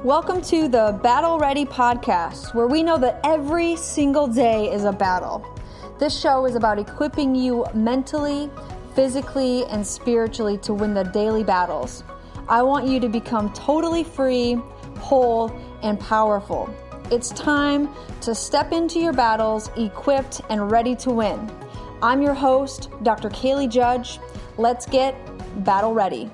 Welcome to the Battle Ready podcast, where we know that every single day is a battle. This show is about equipping you mentally, physically, and spiritually to win the daily battles. I want you to become totally free, whole, and powerful. It's time to step into your battles equipped and ready to win. I'm your host, Dr. Kalie Judge. Let's get battle ready.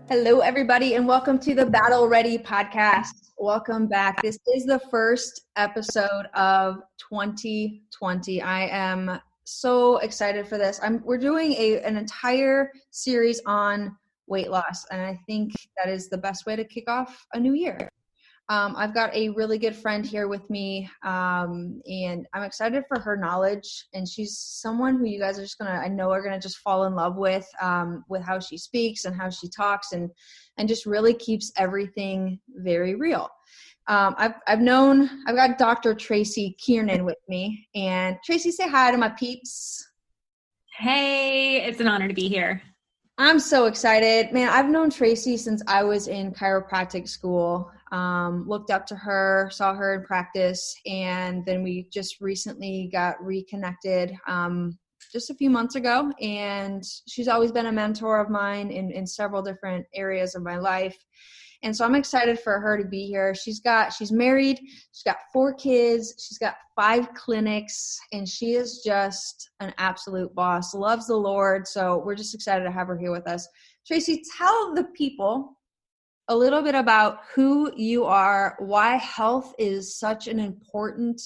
Hello, everybody, and welcome to the Battle Ready podcast. Welcome back. This is the first episode of 2020. I am so excited for this. We're doing an entire series on weight loss, and I think that is the best way to kick off a new year. I've got a really good friend here with me, and I'm excited for her knowledge. And she's someone who you guys are are gonna just fall in love with how she speaks and how she talks, and just really keeps everything very real. I've got Dr. Traci Kiernan with me, and Traci, say hi to my peeps. Hey, it's an honor to be here. I'm so excited, man. I've known Traci since I was in chiropractic school. Looked up to her, saw her in practice, and then we just recently got reconnected just a few months ago. And she's always been a mentor of mine in several different areas of my life. And so I'm excited for her to be here. She's married, she's got 4 kids, she's got 5 clinics, and she is just an absolute boss, loves the Lord. So we're just excited to have her here with us. Traci, tell the people a little bit about who you are, why health is such an important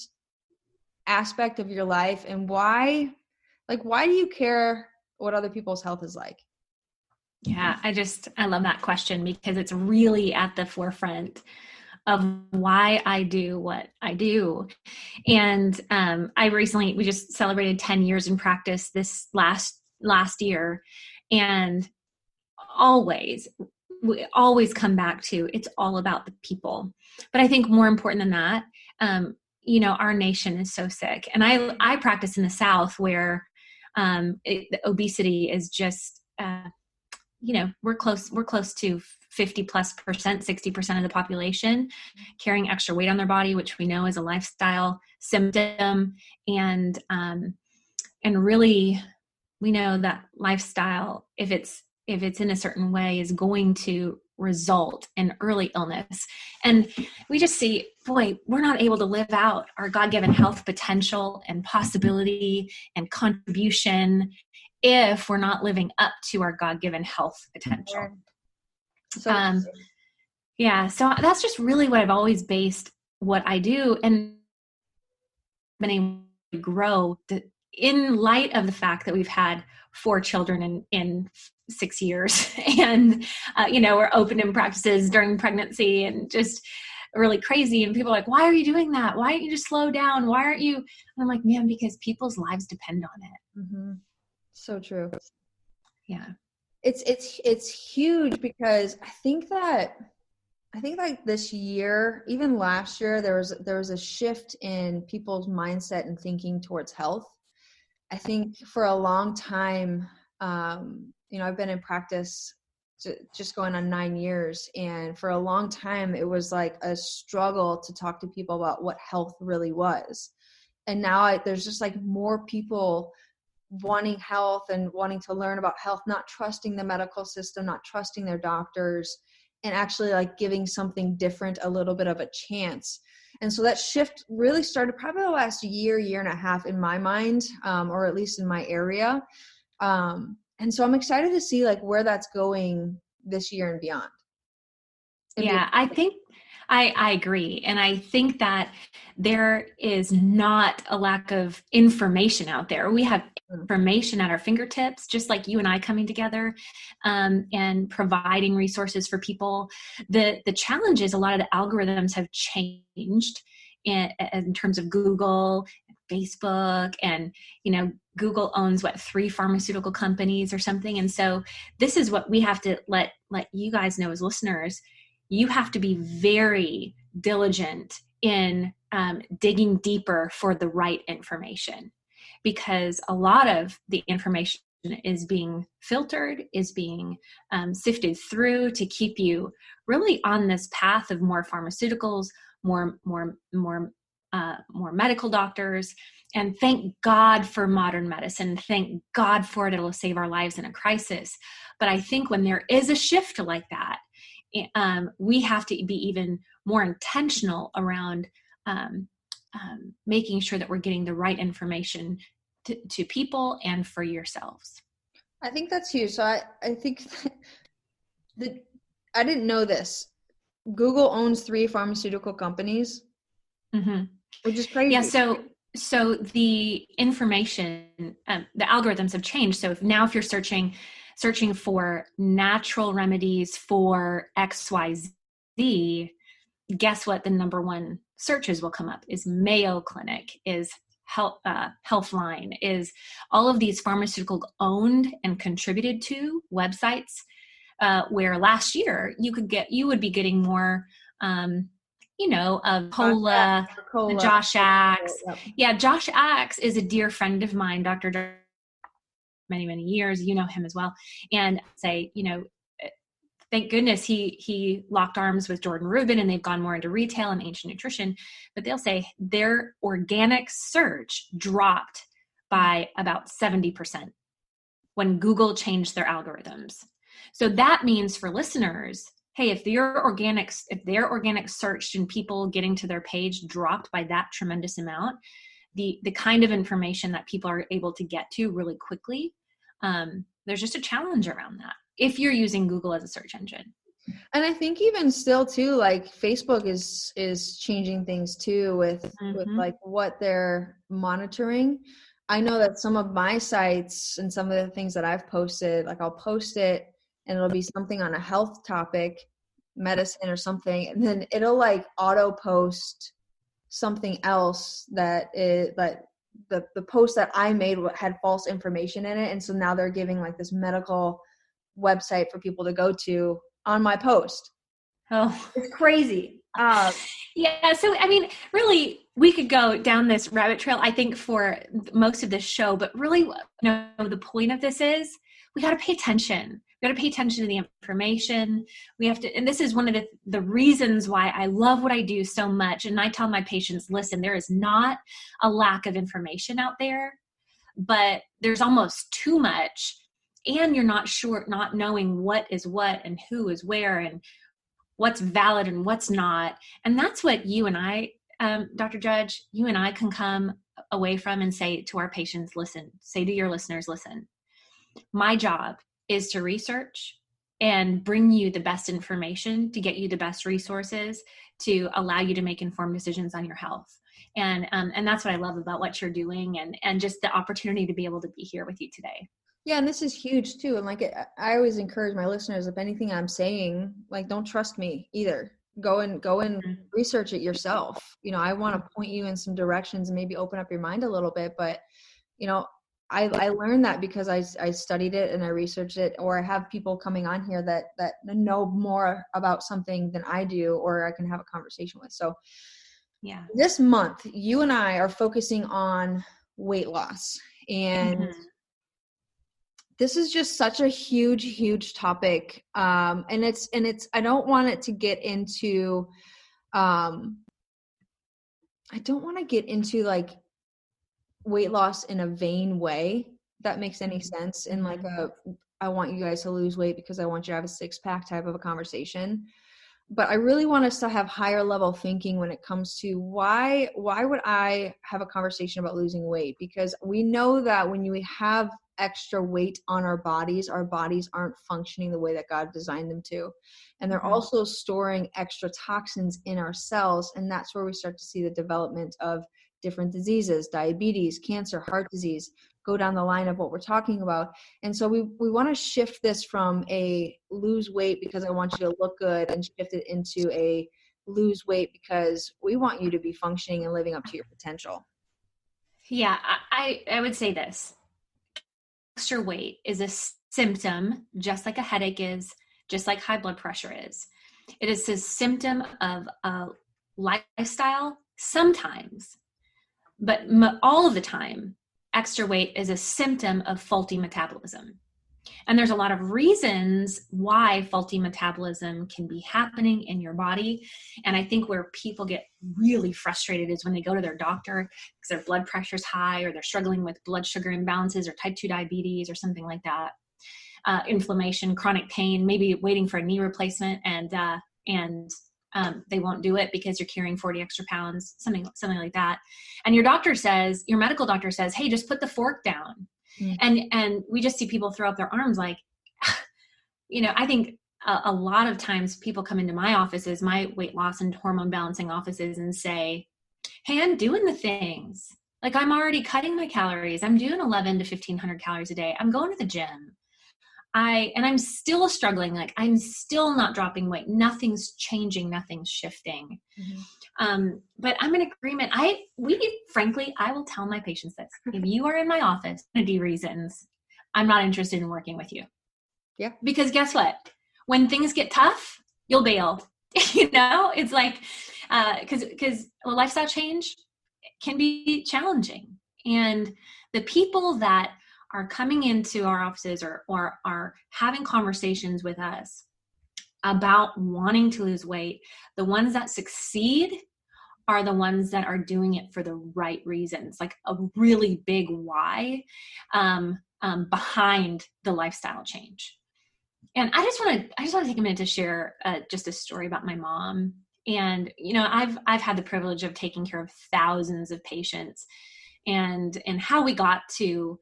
aspect of your life, and why do you care what other people's health is like? Yeah, I love that question because it's really at the forefront of why I do what I do. And we just celebrated 10 years in practice this last year. And we always come back to, it's all about the people. But I think more important than that, our nation is so sick. And I practice in the South where the obesity is just, we're close to 50+%, 60% of the population carrying extra weight on their body, which we know is a lifestyle symptom. And really we know that lifestyle, if it's in a certain way, is going to result in early illness. And we just see, boy, we're not able to live out our God-given health potential and possibility and contribution if we're not living up to our God-given health potential. So that's just really what I've always based what I do, and been able to grow in light of the fact that we've had 4 children in 6 years, and we're opening practices during pregnancy, and just really crazy. And people are like, why are you doing that? Why don't you just slow down? Why aren't you? And I'm like, man, because people's lives depend on it. Mm-hmm. So true. Yeah. It's huge, because I think like this year, even last year, there was a shift in people's mindset and thinking towards health. I think for a long time, I've been in practice just going on 9 years. And for a long time, it was like a struggle to talk to people about what health really was. And now there's just like more people wanting health and wanting to learn about health, not trusting the medical system, not trusting their doctors, and actually like giving something different a little bit of a chance. And so that shift really started probably the last year and a half in my mind, or at least in my area. And so I'm excited to see like where that's going this year and beyond. I think I agree. And I think that there is not a lack of information out there. We have information at our fingertips, just like you and I coming together and providing resources for people. The challenge is a lot of the algorithms have changed in terms of Google, Facebook, and Google owns 3 pharmaceutical companies or something. And so this is what we have to let you guys know as listeners. You have to be very diligent in digging deeper for the right information, because a lot of the information is being filtered, is being sifted through to keep you really on this path of more pharmaceuticals, more medical doctors. And thank God for modern medicine. Thank God for it. It'll save our lives in a crisis. But I think when there is a shift like that, we have to be even more intentional around making sure that we're getting the right information to people and for yourselves. I think that's huge. So I think that I didn't know this. Google owns 3 pharmaceutical companies, which is crazy. Yeah. So the information, the algorithms have changed. So if you're searching for natural remedies for XYZ, guess what? The number one searches will come up is Mayo Clinic, is Healthline, is all of these pharmaceutical owned and contributed to websites, where last year you would be getting more, of Cola, Josh Axe. Yep. Yeah, Josh Axe is a dear friend of mine, Dr. Many, many years. You know him as well. And say, thank goodness he locked arms with Jordan Rubin and they've gone more into retail and ancient nutrition. But they'll say their organic search dropped by about 70% when Google changed their algorithms. So that means for listeners, hey, if their organic search and people getting to their page dropped by that tremendous amount, the kind of information that people are able to get to really quickly, there's just a challenge around that if you're using Google as a search engine. And I think even still too, like Facebook is changing things too with like what they're monitoring. I know that some of my sites and some of the things that I've posted, like I'll post it and it'll be something on a health topic, medicine or something, and then it'll like auto post something else that is like the post that I made had false information in it. And so now they're giving like this medical website for people to go to on my post. Oh, it's crazy. Yeah. So, I mean, really, we could go down this rabbit trail, I think, for most of this show, but really, the point of this is we got to pay attention. We got to pay attention to the information. We have to, and this is one of the reasons why I love what I do so much. And I tell my patients, listen, there is not a lack of information out there, but there's almost too much. And you're not knowing what is what and who is where and what's valid and what's not. And that's what you and I, Dr. Judge, you and I can come away from and say to our patients, listen, say to your listeners, listen, my job is to research and bring you the best information to get you the best resources to allow you to make informed decisions on your health. And that's what I love about what you're doing and just the opportunity to be able to be here with you today. Yeah, and this is huge too. And like I always encourage my listeners, if anything I'm saying, like don't trust me either. Go and research it yourself. I want to point you in some directions and maybe open up your mind a little bit. But I learned that because I studied it and I researched it, or I have people coming on here that know more about something than I do, or I can have a conversation with. So yeah, this month you and I are focusing on weight loss, and this is just such a huge topic. And it's, I don't want it to get into, I don't want to get into like weight loss in a vain way, if that makes any sense. In like I want you guys to lose weight because I want you to have a 6-pack type of a conversation. But I really want us to have higher level thinking when it comes to why would I have a conversation about losing weight? Because we know that when you have extra weight on our bodies aren't functioning the way that God designed them to. And they're also storing extra toxins in our cells. And that's where we start to see the development of different diseases, diabetes, cancer, heart disease, go down the line of what we're talking about. And so we want to shift this from a lose weight because I want you to look good and shift it into a lose weight because we want you to be functioning and living up to your potential. Yeah, I would say this. Extra weight is a symptom, just like a headache is, just like high blood pressure is. It is a symptom of a lifestyle sometimes, but all of the time, extra weight is a symptom of faulty metabolism. And there's a lot of reasons why faulty metabolism can be happening in your body. And I think where people get really frustrated is when they go to their doctor because their blood pressure is high, or they're struggling with blood sugar imbalances or type 2 diabetes or something like that. Inflammation, chronic pain, maybe waiting for a knee replacement, and they won't do it because you're carrying 40 extra pounds, something like that. And your medical doctor says, hey, just put the fork down. And we just see people throw up their arms like, I think a lot of times people come into my offices, my weight loss and hormone balancing offices, and say, hey, I'm doing the things. Like, I'm already cutting my calories. I'm doing 11 to 1500 calories a day. I'm going to the gym. I'm still struggling. Like, I'm still not dropping weight. Nothing's changing. Nothing's shifting. But I'm in agreement. Frankly, I will tell my patients this. If you are in my office for D reasons, I'm not interested in working with you. Yeah. Because guess what? When things get tough, you'll bail. It's like, because a lifestyle change can be challenging. And the people that are coming into our offices or are having conversations with us about wanting to lose weight, the ones that succeed are the ones that are doing it for the right reasons, like a really big why behind the lifestyle change. And I just want to take a minute to share just a story about my mom. And I've had the privilege of taking care of thousands of patients, and how we got to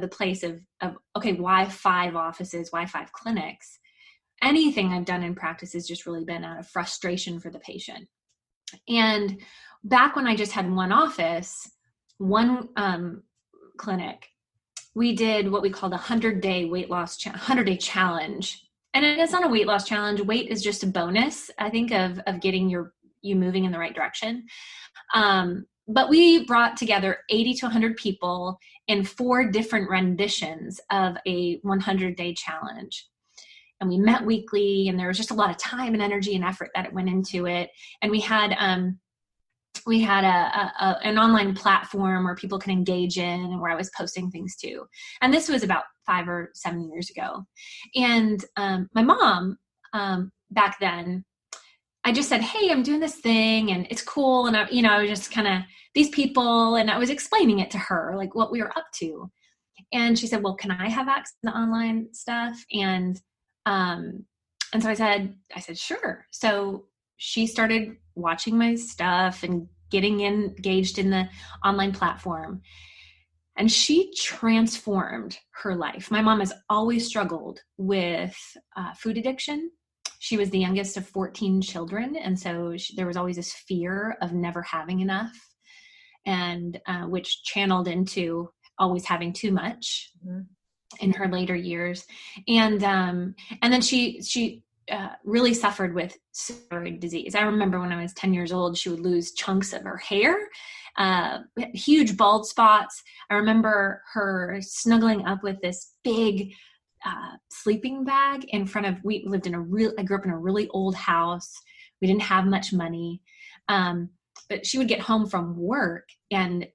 the place of okay, why 5 offices, why 5 clinics? Anything I've done in practice has just really been out of frustration for the patient. And back when I just had one office, one clinic, we did what we called a 100-day weight loss, 100-day challenge. And it's not a weight loss challenge. Weight is just a bonus, I think, of getting you moving in the right direction. But we brought together 80 to 100 people in 4 different renditions of a 100-day challenge. And we met weekly, and there was just a lot of time and energy and effort that it went into it. And we had an online platform where people can engage in, and where I was posting things too. And this was about 5 or 7 years ago. And my mom, back then, I just said, hey, I'm doing this thing and it's cool. And I was just kind of these people, and I was explaining it to her, like what we were up to. And she said, well, can I have access to the online stuff? And so I said, sure. So she started watching my stuff and getting engaged in the online platform. And she transformed her life. My mom has always struggled with food addiction. She was the youngest of 14 children. And so there was always this fear of never having enough, and which channeled into always having too much in her later years. And then she really suffered with thyroid disease. I remember when I was 10 years old, she would lose chunks of her hair, huge bald spots. I remember her snuggling up with this big sleeping bag in front of, I grew up in a really old house. We didn't have much money. But she would get home from work and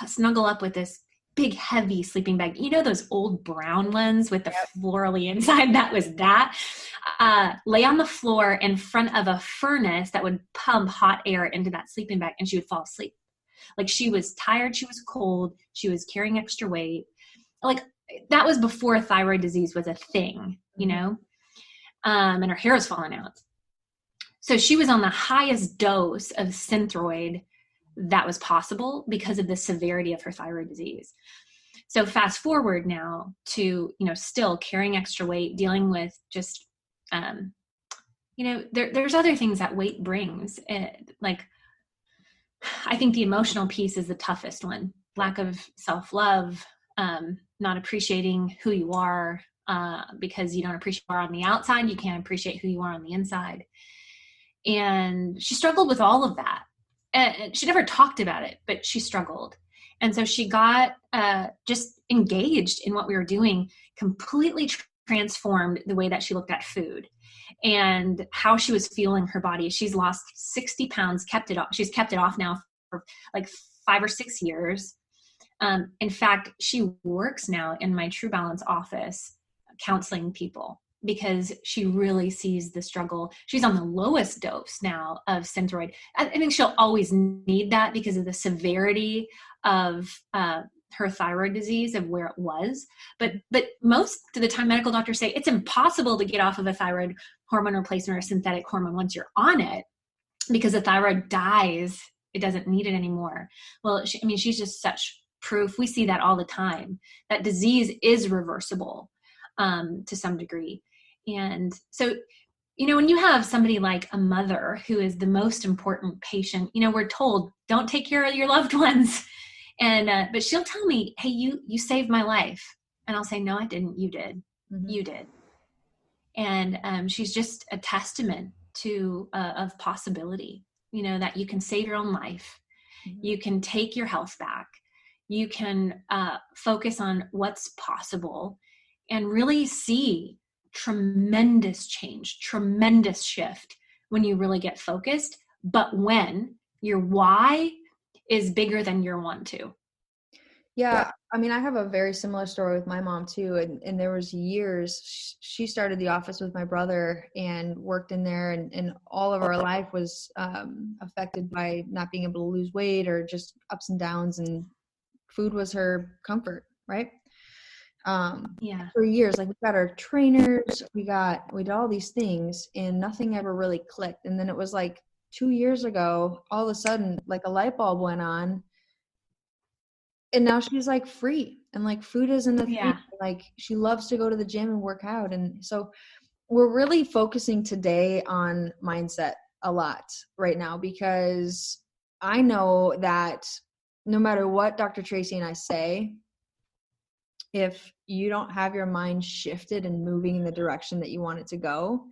snuggle up with this big, heavy sleeping bag. Those old brown ones with the florally inside? That was that. Lay on the floor in front of a furnace that would pump hot air into that sleeping bag, and she would fall asleep. Like, she was tired. She was cold. She was carrying extra weight. Like, that was before thyroid disease was a thing, and her hair was falling out. So she was on the highest dose of Synthroid that was possible because of the severity of her thyroid disease. So fast forward now to, still carrying extra weight, dealing with just, there's other things that weight brings. Like, I think the emotional piece is the toughest one. Lack of self-love, not appreciating who you are, because you don't appreciate who you are on the outside. You can't appreciate who you are on the inside. And she struggled with all of that. And she never talked about it, but she struggled. And so she got just engaged in what we were doing, completely transformed the way that she looked at food and how she was feeling her body. She's lost 60 pounds, kept it off. She's kept it off now for like 5 or 6 years. In fact, she works now in my Trubalance office counseling people because she really sees the struggle. She's on the lowest dose now of Synthroid. I think she'll always need that because of the severity of her thyroid disease of where it was. But most of the time medical doctors say it's impossible to get off of a thyroid hormone replacement or synthetic hormone once you're on it because the thyroid dies. It doesn't need it anymore. Well, she's just such proof. We see that all the time. That disease is reversible to some degree. And so, when you have somebody like a mother who is the most important patient, we're told don't take care of your loved ones. And, but she'll tell me, hey, you saved my life. And I'll say, no, I didn't. You did. Mm-hmm. You did. And she's just a testament to, of possibility, that you can save your own life. Mm-hmm. You can take your health back. You can focus on what's possible and really see tremendous change, tremendous shift when you really get focused. But when your why is bigger than your want to. Yeah. I have a very similar story with my mom too. And there was years, she started the office with my brother and worked in there, and all of our life was affected by not being able to lose weight or just ups and downs, and food was her comfort. Right. For years, like we got our trainers, we did all these things and nothing ever really clicked. And then it was like 2 years ago, all of a sudden, like a light bulb went on, and now she's like free, and like food isn't a thing. Like she loves to go to the gym and work out. And so we're really focusing today on mindset a lot right now, because I know that no matter what Dr. Traci and I say, if you don't have your mind shifted and moving in the direction that you want it to go,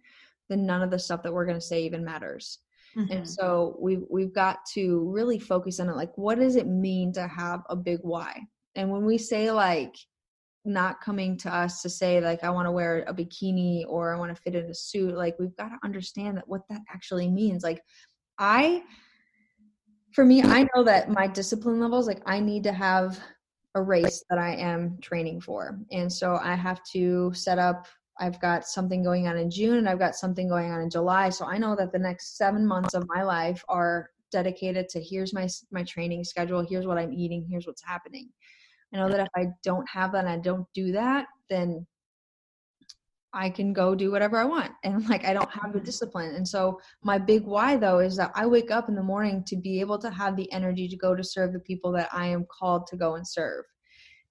then none of the stuff that we're going to say even matters. Mm-hmm. And so we've got to really focus on it. Like, what does it mean to have a big why? And when we say like not coming to us to say like, I want to wear a bikini or I want to fit in a suit, like we've got to understand that what that actually means. Like for me, I know that my discipline levels, like I need to have a race that I am training for. And so I have to set up, I've got something going on in June and I've got something going on in July. So I know that the next 7 months of my life are dedicated to here's my training schedule. Here's what I'm eating. Here's what's happening. I know that if I don't have that and I don't do that, then I can go do whatever I want. And like, I don't have the discipline. And so my big why though, is that I wake up in the morning to be able to have the energy to go to serve the people that I am called to go and serve.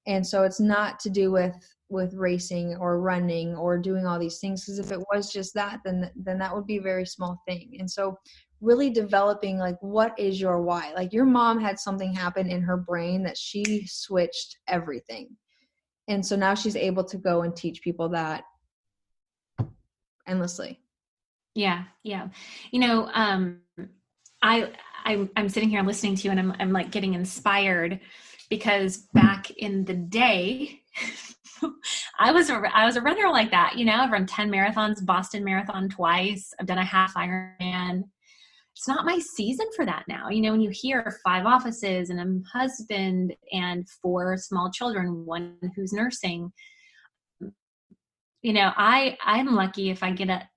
And so it's not to do with racing or running or doing all these things. Because if it was just that, then that would be a very small thing. And so really developing like, what is your why? Like your mom had something happen in her brain that she switched everything. And so now she's able to go and teach people that endlessly. Yeah. I'm sitting here listening to you and I'm like getting inspired, because back in the day, I was a runner like that. I've run 10 marathons, Boston Marathon twice. I've done a half Ironman. It's not my season for that now. When you hear 5 offices and a husband and 4 small children, 1 who's nursing, I'm lucky if I get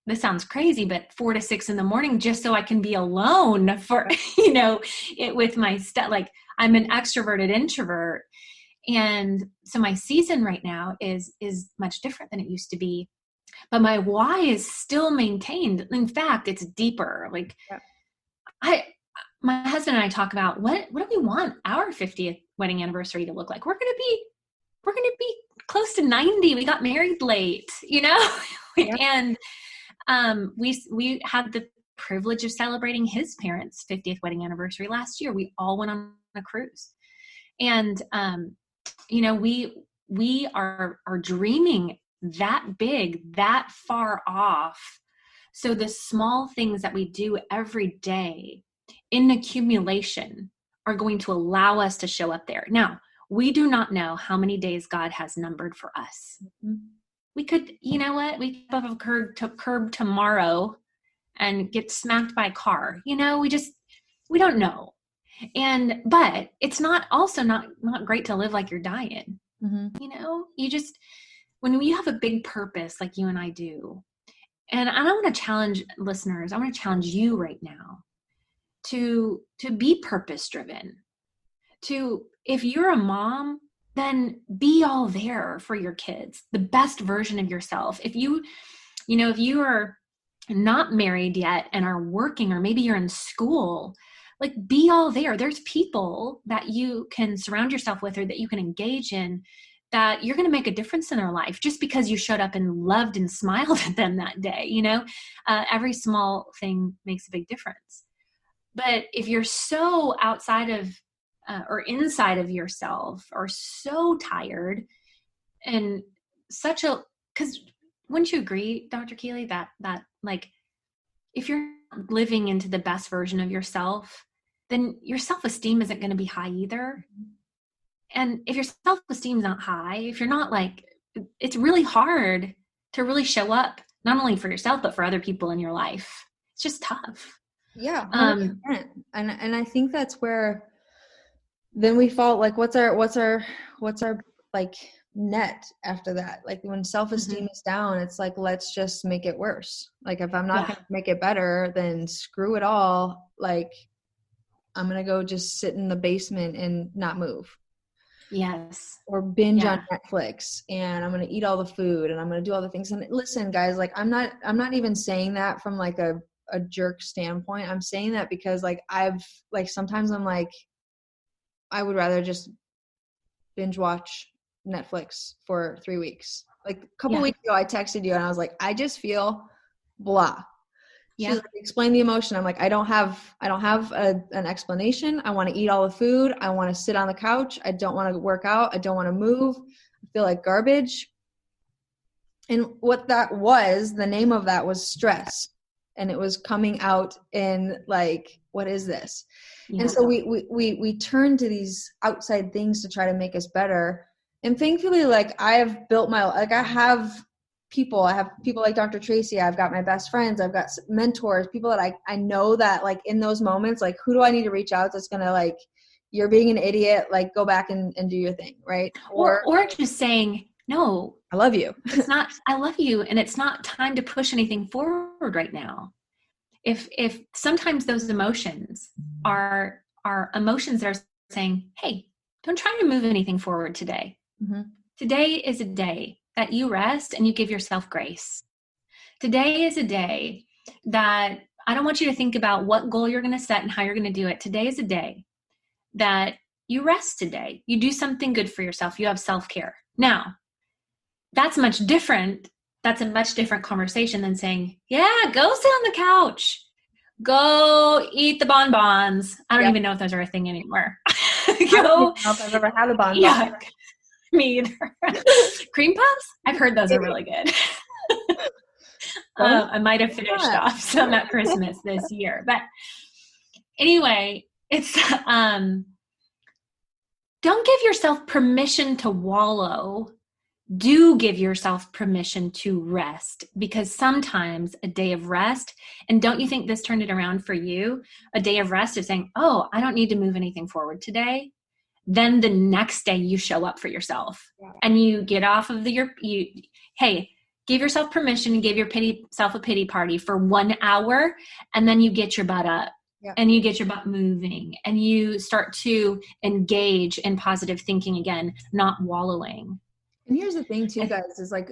this sounds crazy, but 4 to 6 in the morning, just so I can be alone for, with my stuff. Like I'm an extroverted introvert. And so my season right now is much different than it used to be, but my why is still maintained. In fact, it's deeper. Like my husband and I talk about what do we want our 50th wedding anniversary to look like? We're going to be close to 90. We got married late, and we had the privilege of celebrating his parents' 50th wedding anniversary last year. We all went on a cruise, and we are dreaming that big, that far off. So the small things that we do every day in accumulation are going to allow us to show up there. Now, we do not know how many days God has numbered for us. Mm-hmm. We could, we could have a curb tomorrow and get smacked by a car. We don't know. But it's not great to live like you're dying. Mm-hmm. You know, when you have a big purpose like you and I do, and I want to challenge listeners, I want to challenge you right now to be purpose driven. If you're a mom, then be all there for your kids, the best version of yourself. If you are not married yet and are working, or maybe you're in school, like, be all there. There's people that you can surround yourself with, or that you can engage in, that you're going to make a difference in their life just because you showed up and loved and smiled at them that day. Every small thing makes a big difference. But if you're so outside of or inside of yourself, or so tired, and because wouldn't you agree, Dr. Kalie, that like, if you're living into the best version of yourself, then your self-esteem isn't going to be high either. And if your self-esteem is not high, if you're not it's really hard to really show up, not only for yourself, but for other people in your life. It's just tough. Yeah. 100%. And I think that's where then we fall, like, what's our like net after that? Like, when self-esteem is down, it's like, let's just make it worse. Like, if I'm not going to make it better, then screw it all. Like, I'm going to go just sit in the basement and not move. Yes. Or binge on Netflix, and I'm going to eat all the food, and I'm going to do all the things. And listen, guys, like, I'm not even saying that from like a jerk standpoint. I'm saying that because sometimes I'm like, I would rather just binge watch Netflix for 3 weeks. Like, a couple weeks ago, I texted you and I was like, I just feel blah. She's like, explain the emotion. I'm like, I don't have an explanation. I want to eat all the food. I want to sit on the couch. I don't want to work out. I don't want to move. I feel like garbage. And what that was, the name of that was stress. And it was coming out in like, what is this? Yeah. And so we turn to these outside things to try to make us better. And thankfully, like, I have people like Dr. Traci. I've got my best friends. I've got mentors, people that I know that, like, in those moments, like, who do I need to reach out that's going to, like, you're being an idiot, like, go back and do your thing. Right. Or just saying, no, I love you. It's not, I love you. And it's not time to push anything forward right now. If sometimes those emotions are emotions that are saying, hey, don't try to move anything forward today. Mm-hmm. Today is a day that you rest and you give yourself grace. Today is a day that I don't want you to think about what goal you're going to set and how you're going to do it. Today is a day that you rest today. You do something good for yourself. You have self-care. Now, that's much different. That's a much different conversation than saying, yeah, go sit on the couch. Go eat the bonbons. I don't even know if those are a thing anymore. I don't know if I've ever had a bonbon. Yeah, me either. Cream puffs? I've heard those are really good. I might have finished off some at Christmas this year. But anyway, it's don't give yourself permission to wallow. Do give yourself permission to rest, because sometimes a day of rest, and don't you think this turned it around for you? A day of rest is saying, oh, I don't need to move anything forward today. Then the next day you show up for yourself and you get off of hey, give yourself permission and give yourself a pity party for 1 hour, and then you get your butt up. Yeah. And you get your butt moving and you start to engage in positive thinking again, not wallowing. And here's the thing too, guys, is like,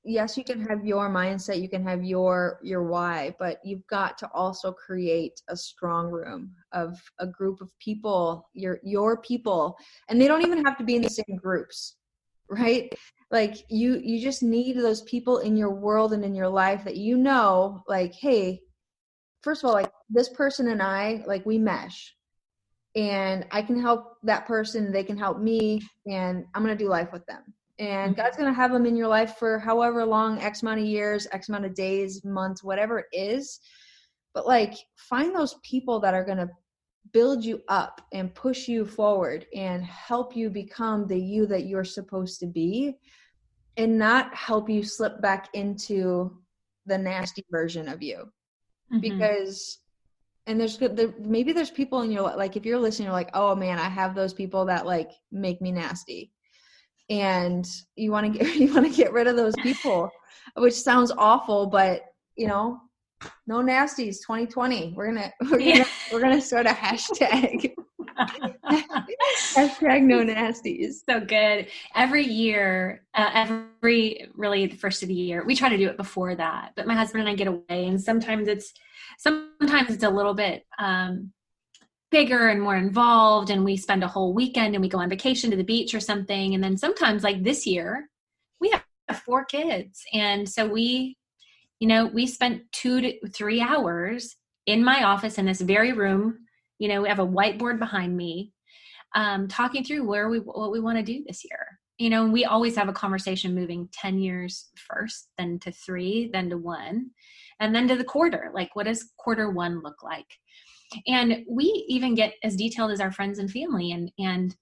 yes, you can have your mindset, you can have your why, but you've got to also create a strong room of a group of people, your people, and they don't even have to be in the same groups, right? Like, you just need those people in your world and in your life that, like, hey, first of all, like, this person and I, like, we mesh, and I can help that person, they can help me, and I'm going to do life with them. And God's going to have them in your life for however long, X amount of years, X amount of days, months, whatever it is. But, like, find those people that are going to build you up and push you forward and help you become the you that you're supposed to be, and not help you slip back into the nasty version of you. Mm-hmm. Because And maybe there's people in your, like, if you're listening, you're like, oh man, I have those people that like make me nasty. And you want to get rid of those people, which sounds awful, but you know, no nasties 2020. We're gonna start a hashtag. Hashtag no nasties. So good. Every year, really the first of the year, we try to do it before that, but my husband and I get away, and sometimes it's a little bit bigger and more involved, and we spend a whole weekend and we go on vacation to the beach or something. And then sometimes, like this year, we have 4 kids, and so we spent 2 to 3 hours in my office in this very room. We have a whiteboard behind me, talking through what we want to do this year. We always have a conversation moving 10 years first, then to 3, then to 1, and then to the quarter. Like, what does quarter 1 look like? And we even get as detailed as our friends and family, and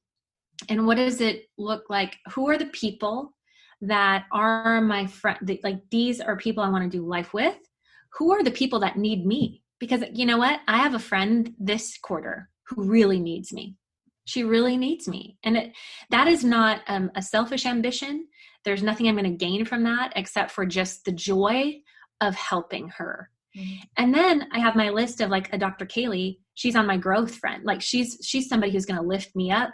what does it look like? Who are the people that are my friend? Like, these are people I want to do life with. Who are the people that need me? Because you know what? I have a friend this quarter who really needs me. She really needs me. And that is not a selfish ambition. There's nothing I'm going to gain from that except for just the joy of helping her. Mm-hmm. And then I have my list of like a Dr. Kalie. She's on my growth friend. Like she's somebody who's going to lift me up,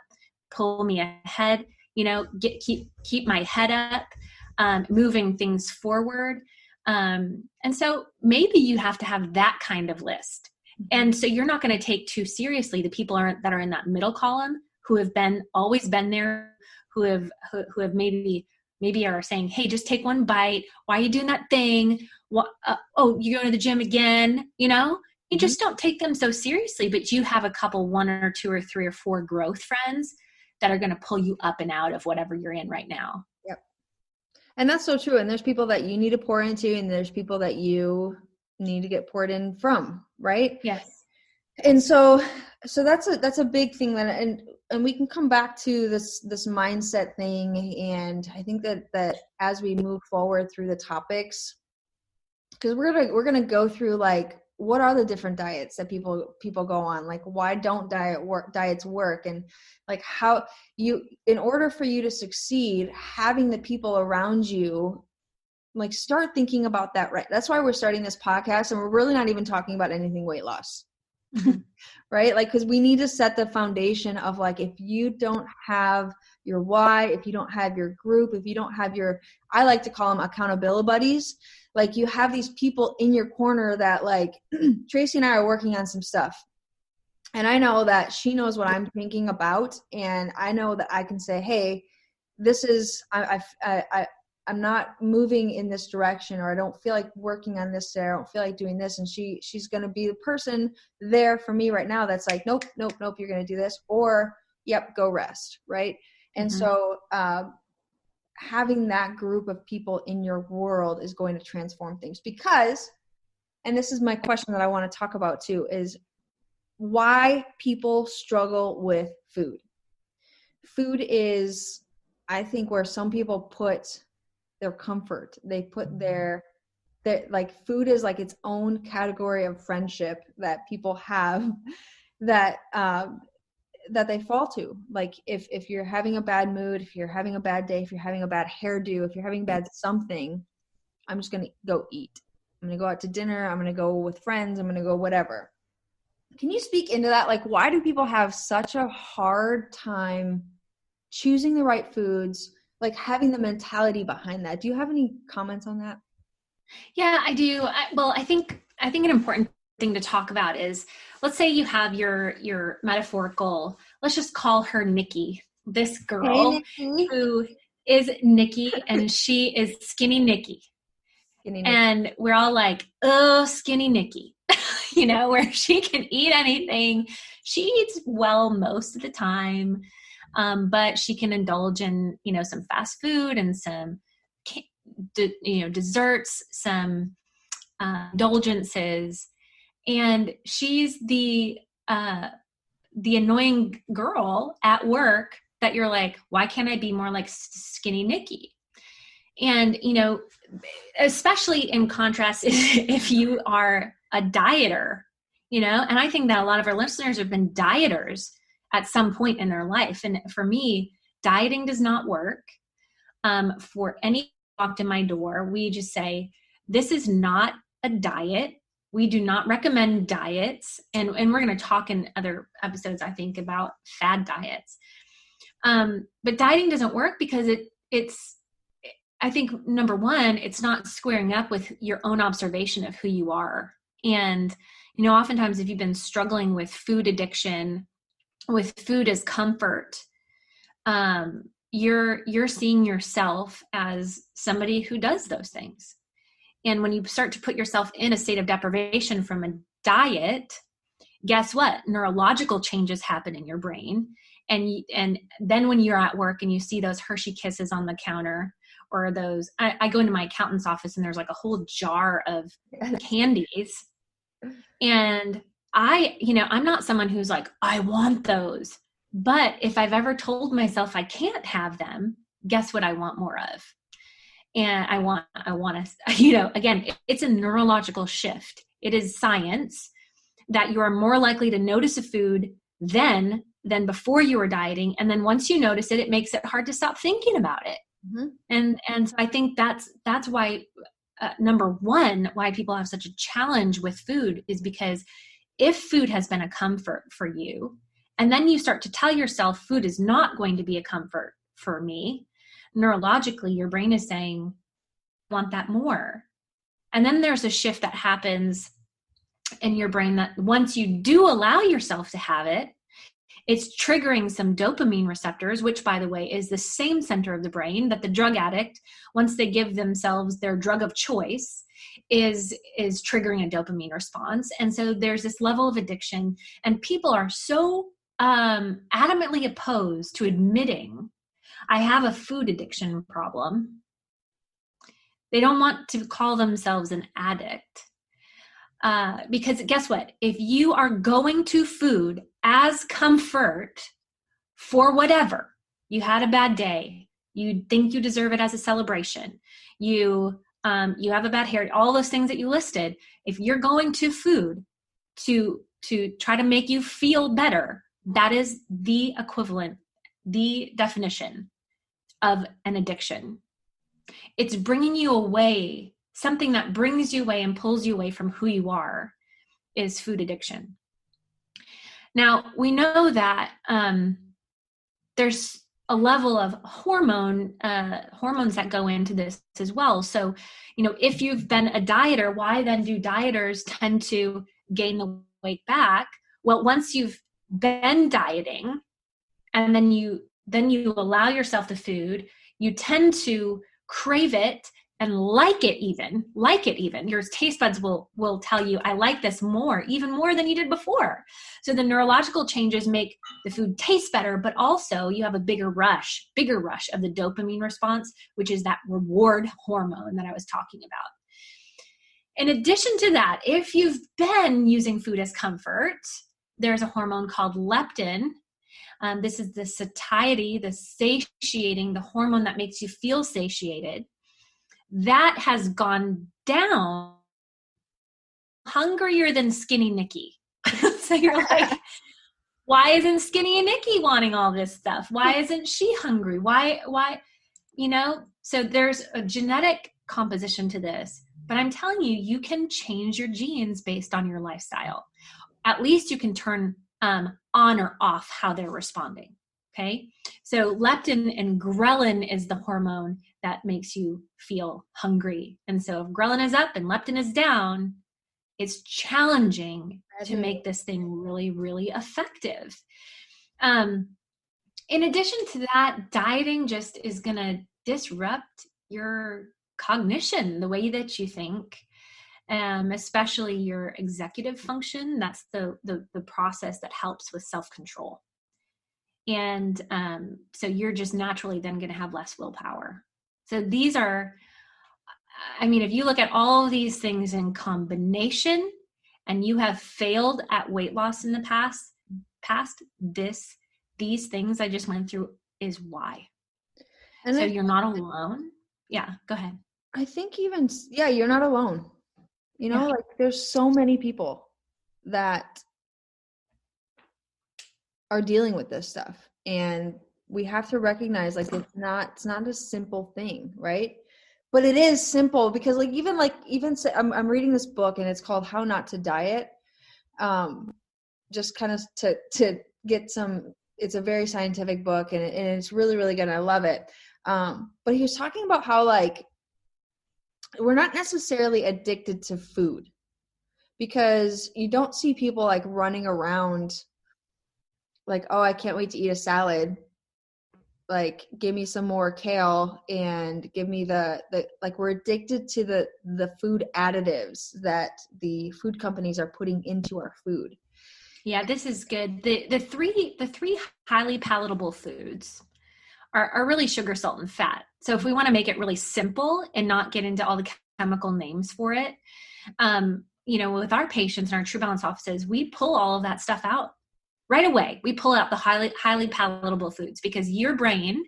pull me ahead, keep my head up, moving things forward. And so maybe you have to have that kind of list. And so you're not going to take too seriously the people that are in that middle column who have always been there, who have maybe are saying, hey, just take one bite. Why are you doing that thing? Oh, you going to the gym again? You just don't take them so seriously, but you have a couple, 1 or 2 or 3 or 4 growth friends that are going to pull you up and out of whatever you're in right now. Yep. And that's so true. And there's people that you need to pour into, and there's people that you need to get poured in from, right? Yes. And so that's a big thing and we can come back to this mindset thing. And I think that as we move forward through the topics, because we're gonna go through like, what are the different diets that people go on? Like, why don't diets work? And like, how in order for you to succeed, having the people around you, like, start thinking about that, right? That's why we're starting this podcast, and we're really not even talking about anything weight loss, mm-hmm. Right? Like, because we need to set the foundation of like, if you don't have your why, if you don't have your group, if you don't have I like to call them accountability buddies. Like, you have these people in your corner that, like, Traci and I are working on some stuff, and I know that she knows what I'm thinking about, and I know that I can say, hey, this is, I'm not moving in this direction, or I don't feel like working on this today. I don't feel like doing this. And she's going to be the person there for me right now that's like, nope, you're going to do this, or yep, go rest. Right. And mm-hmm. So having that group of people in your world is going to transform things, because, and this is my question that I want to talk about too, is why people struggle with food. Food is, I think, where some people put their comfort. They put their like, food is like its own category of friendship that people have that they fall to. Like, if you're having a bad mood, if you're having a bad day, if you're having a bad hairdo, if you're having bad something, I'm just going to go eat. I'm going to go out to dinner. I'm going to go with friends. I'm going to go whatever. Can you speak into that? Like, why do people have such a hard time choosing the right foods, like having the mentality behind that? Do you have any comments on that? Yeah, I do. I think an important thing to talk about is, let's say you have your metaphorical, let's just call her Nikki, this girl who is Nikki, and she is skinny Nikki. And we're all like, oh, skinny Nikki, where she can eat anything. She eats well most of the time. But she can indulge in, some fast food and some, desserts, some indulgences. And she's the annoying girl at work that you're like, why can't I be more like skinny Nikki? And, especially in contrast, if you are a dieter, And I think that a lot of our listeners have been dieters at some point in their life. And for me, dieting does not work. For any walked in my door, we just say, this is not a diet. We do not recommend diets. And we're going to talk in other episodes, I think, about fad diets. But dieting doesn't work because I think, number one, it's not squaring up with your own observation of who you are. And, oftentimes if you've been struggling with food addiction, with food as comfort, you're seeing yourself as somebody who does those things. And when you start to put yourself in a state of deprivation from a diet, guess what? Neurological changes happen in your brain. And then when you're at work and you see those Hershey Kisses on the counter, or those, I go into my accountant's office and there's like a whole jar of candies. And I'm not someone who's like, I want those. But if I've ever told myself I can't have them, guess what I want more of? And I want to, again, it's a neurological shift. It is science that you are more likely to notice a food than before you were dieting. And then once you notice it, it makes it hard to stop thinking about it. Mm-hmm. And so I think that's why, number one, why people have such a challenge with food is because if food has been a comfort for you, and then you start to tell yourself food is not going to be a comfort for me, neurologically, your brain is saying, I want that more. And then there's a shift that happens in your brain that once you do allow yourself to have it, it's triggering some dopamine receptors, which, by the way, is the same center of the brain that the drug addict, once they give themselves their drug of choice, is triggering a dopamine response. And so there's this level of addiction, and people are so adamantly opposed to admitting, I have a food addiction problem. They don't want to call themselves an addict. Because guess what? If you are going to food as comfort for whatever, you had a bad day, you think you deserve it as a celebration, you have a bad hair, all those things that you listed, if you're going to food to try to make you feel better, that is the equivalent, the definition of an addiction. It's bringing you away. Something that brings you away and pulls you away from who you are is food addiction. Now, we know that there's a level of hormones that go into this as well. So, if you've been a dieter, why then do dieters tend to gain the weight back? Well, once you've been dieting and then you allow yourself the food, you tend to crave it and like it even. Your taste buds will tell you, I like this more, even more than you did before. So the neurological changes make the food taste better, but also you have a bigger rush of the dopamine response, which is that reward hormone that I was talking about. In addition to that, if you've been using food as comfort, there's a hormone called leptin. This is the satiety, the satiating, the hormone that makes you feel satiated. That has gone down, hungrier than Skinny Nikki. So you're like, why isn't Skinny Nikki wanting all this stuff? Why isn't she hungry? Why, so there's a genetic composition to this, but I'm telling you, you can change your genes based on your lifestyle. At least you can turn on or off how they're responding. Okay. So leptin and ghrelin is the hormone that makes you feel hungry. And so if ghrelin is up and leptin is down, it's challenging to make this thing really, really effective. In addition to that, dieting just is going to disrupt your cognition, the way that you think, especially your executive function. That's the process that helps with self-control. And so you're just naturally then going to have less willpower. So these are, if you look at all of these things in combination and you have failed at weight loss in the past, these things I just went through is why. And so you're not alone. Yeah, go ahead. I think you're not alone. Like there's so many people that are dealing with this stuff, and we have to recognize like it's not a simple thing, right? But it is simple because I'm reading this book and it's called How Not to Diet. Just kind of to get some, it's a very scientific book and it's really, really good. And I love it. But he was talking about how like we're not necessarily addicted to food, because you don't see people like running around like, oh, I can't wait to eat a salad. Like, give me some more kale and give me the like, we're addicted to the food additives that the food companies are putting into our food. Yeah, this is good. The three highly palatable foods are really sugar, salt, and fat. So if we want to make it really simple and not get into all the chemical names for it, with our patients in our Trubalance offices, we pull all of that stuff out right away. We pull out the highly palatable foods, because your brain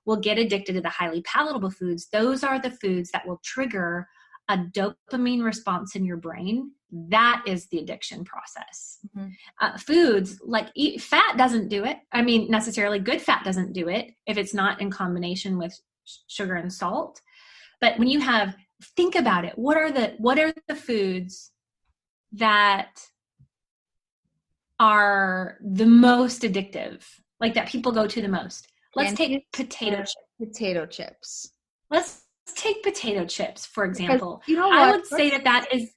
will get addicted to the highly palatable foods. Those are the foods that will trigger a dopamine response in your brain. That is the addiction process. Mm-hmm. Foods like fat doesn't do it. I mean, necessarily good fat doesn't do it if it's not in combination with sugar and salt. But when you think about it, what are the foods that are the most addictive, like that people go to the most? Let's take potato chips. Let's take potato chips, for example. You know what? I would say that is...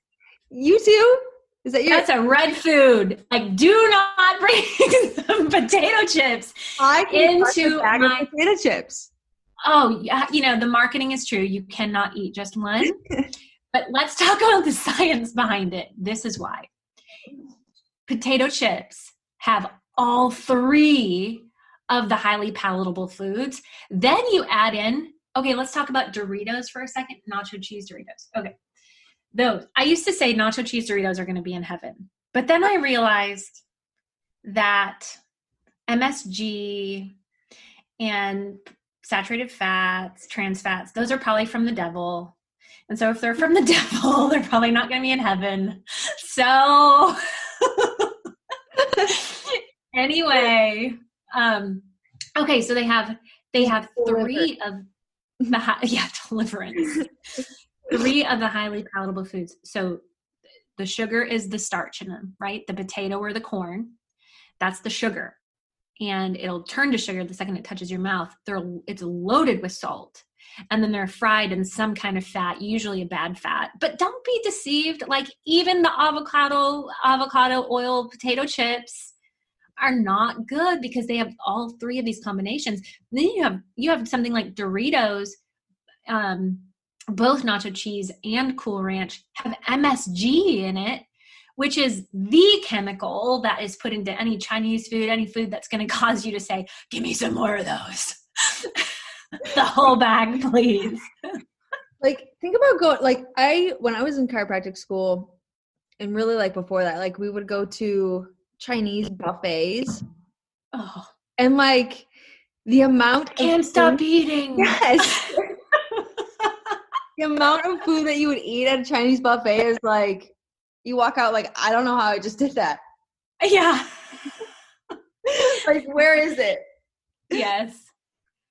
You too? Is that That's a red food. Like, do not bring some potato chips into my potato chips. Oh, yeah. The marketing is true. You cannot eat just one. But let's talk about the science behind it. This is why. Potato chips have all three of the highly palatable foods. Then you add in, okay, let's talk about Doritos for a second. Nacho cheese Doritos. Okay. Those. I used to say nacho cheese Doritos are going to be in heaven. But then I realized that MSG and saturated fats, trans fats, those are probably from the devil. And so if they're from the devil, they're probably not going to be in heaven. So anyway, okay, so they have three of the deliverance. 3 of the highly palatable foods. So the sugar is the starch in them, right? The potato or the corn, that's the sugar. And it'll turn to sugar the second it touches your mouth. It's loaded with salt. And then they're fried in some kind of fat, usually a bad fat. But don't be deceived. Like, even the avocado oil potato chips are not good because they have all 3 of these combinations. Then you have something like Doritos, both nacho cheese and Cool Ranch have MSG in it, which is the chemical that is put into any Chinese food, any food that's going to cause you to say, give me some more of those. The whole bag, please. Like, think about when I was in chiropractic school, and really like before that, like we would go to Chinese buffets. Oh. And like the amount I can't stop eating. Yes. The amount of food that you would eat at a Chinese buffet is like, you walk out like, I don't know how I just did that. Yeah. Like, where is it? Yes.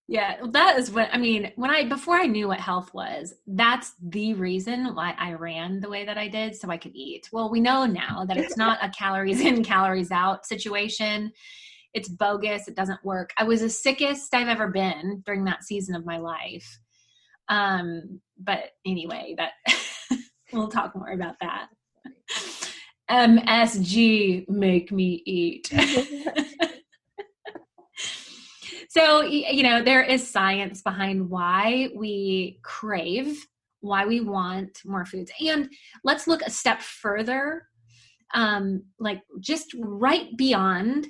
Yeah. That is before I knew what health was, that's the reason why I ran the way that I did, so I could eat. Well, we know now that it's not a calories in, calories out situation. It's bogus. It doesn't work. I was the sickest I've ever been during that season of my life. But anyway, that we'll talk more about that. MSG, make me eat. So, there is science behind why we crave, why we want more foods. And let's look a step further, like just right beyond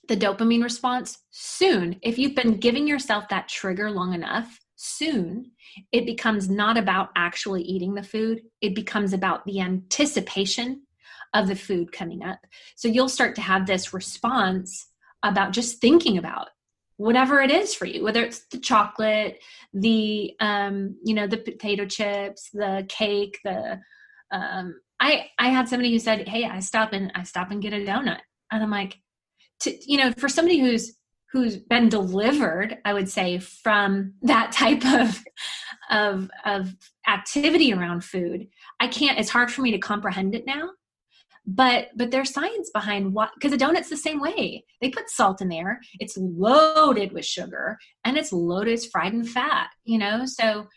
the dopamine response. Soon, if you've been giving yourself that trigger long enough, soon it becomes not about actually eating the food. It becomes about the anticipation of the food coming up. So you'll start to have this response about just thinking about whatever it is for you, whether it's the chocolate, the potato chips, the cake, the I had somebody who said, hey, I stop and get a donut. And I'm like, for somebody who's been delivered, I would say, from that type of activity around food, it's hard for me to comprehend it now. But there's science behind what, because a donut's the same way. They put salt in there. It's loaded with sugar, and it's loaded, it's fried in fat, So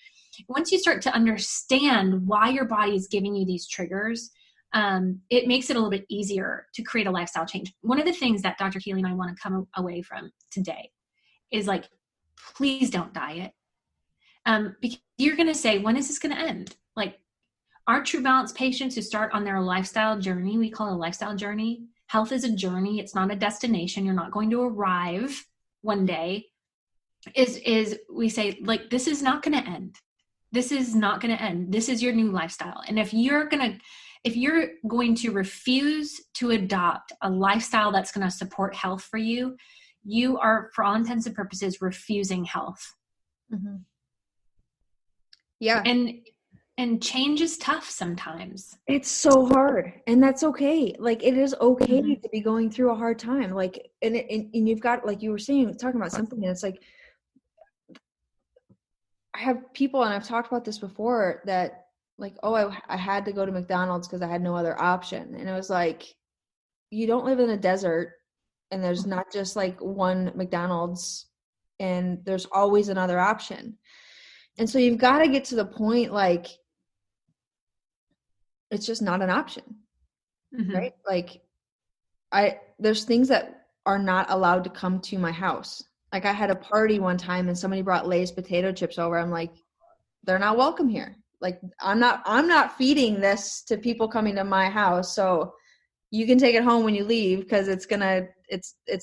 once you start to understand why your body is giving you these triggers, it makes it a little bit easier to create a lifestyle change. One of the things that Dr. Kalie and I want to come away from today is like, please don't diet. Because you're going to say, when is this going to end? Like, our Trubalance patients who start on their lifestyle journey, we call it a lifestyle journey. Health is a journey. It's not a destination. You're not going to arrive one day. Is we say, like, this is not going to end. This is not going to end. This is your new lifestyle. And if you're going to refuse to adopt a lifestyle that's going to support health for you, you are, for all intents and purposes, refusing health. Mm-hmm. Yeah. And change is tough sometimes. It's so hard, and that's okay. Like, it is okay to be going through a hard time. Like, and you've got, like you were saying, talking about something, and it's like, I have people, and I've talked about this before, that like, oh, I had to go to McDonald's because I had no other option. And it was like, you don't live in a desert, and there's not just like one McDonald's, and there's always another option. And so you've got to get to the point, like, it's just not an option, right? Like, there's things that are not allowed to come to my house. Like, I had a party one time and somebody brought Lay's potato chips over. I'm like, they're not welcome here. Like, I'm not feeding this to people coming to my house. So you can take it home when you leave, because it's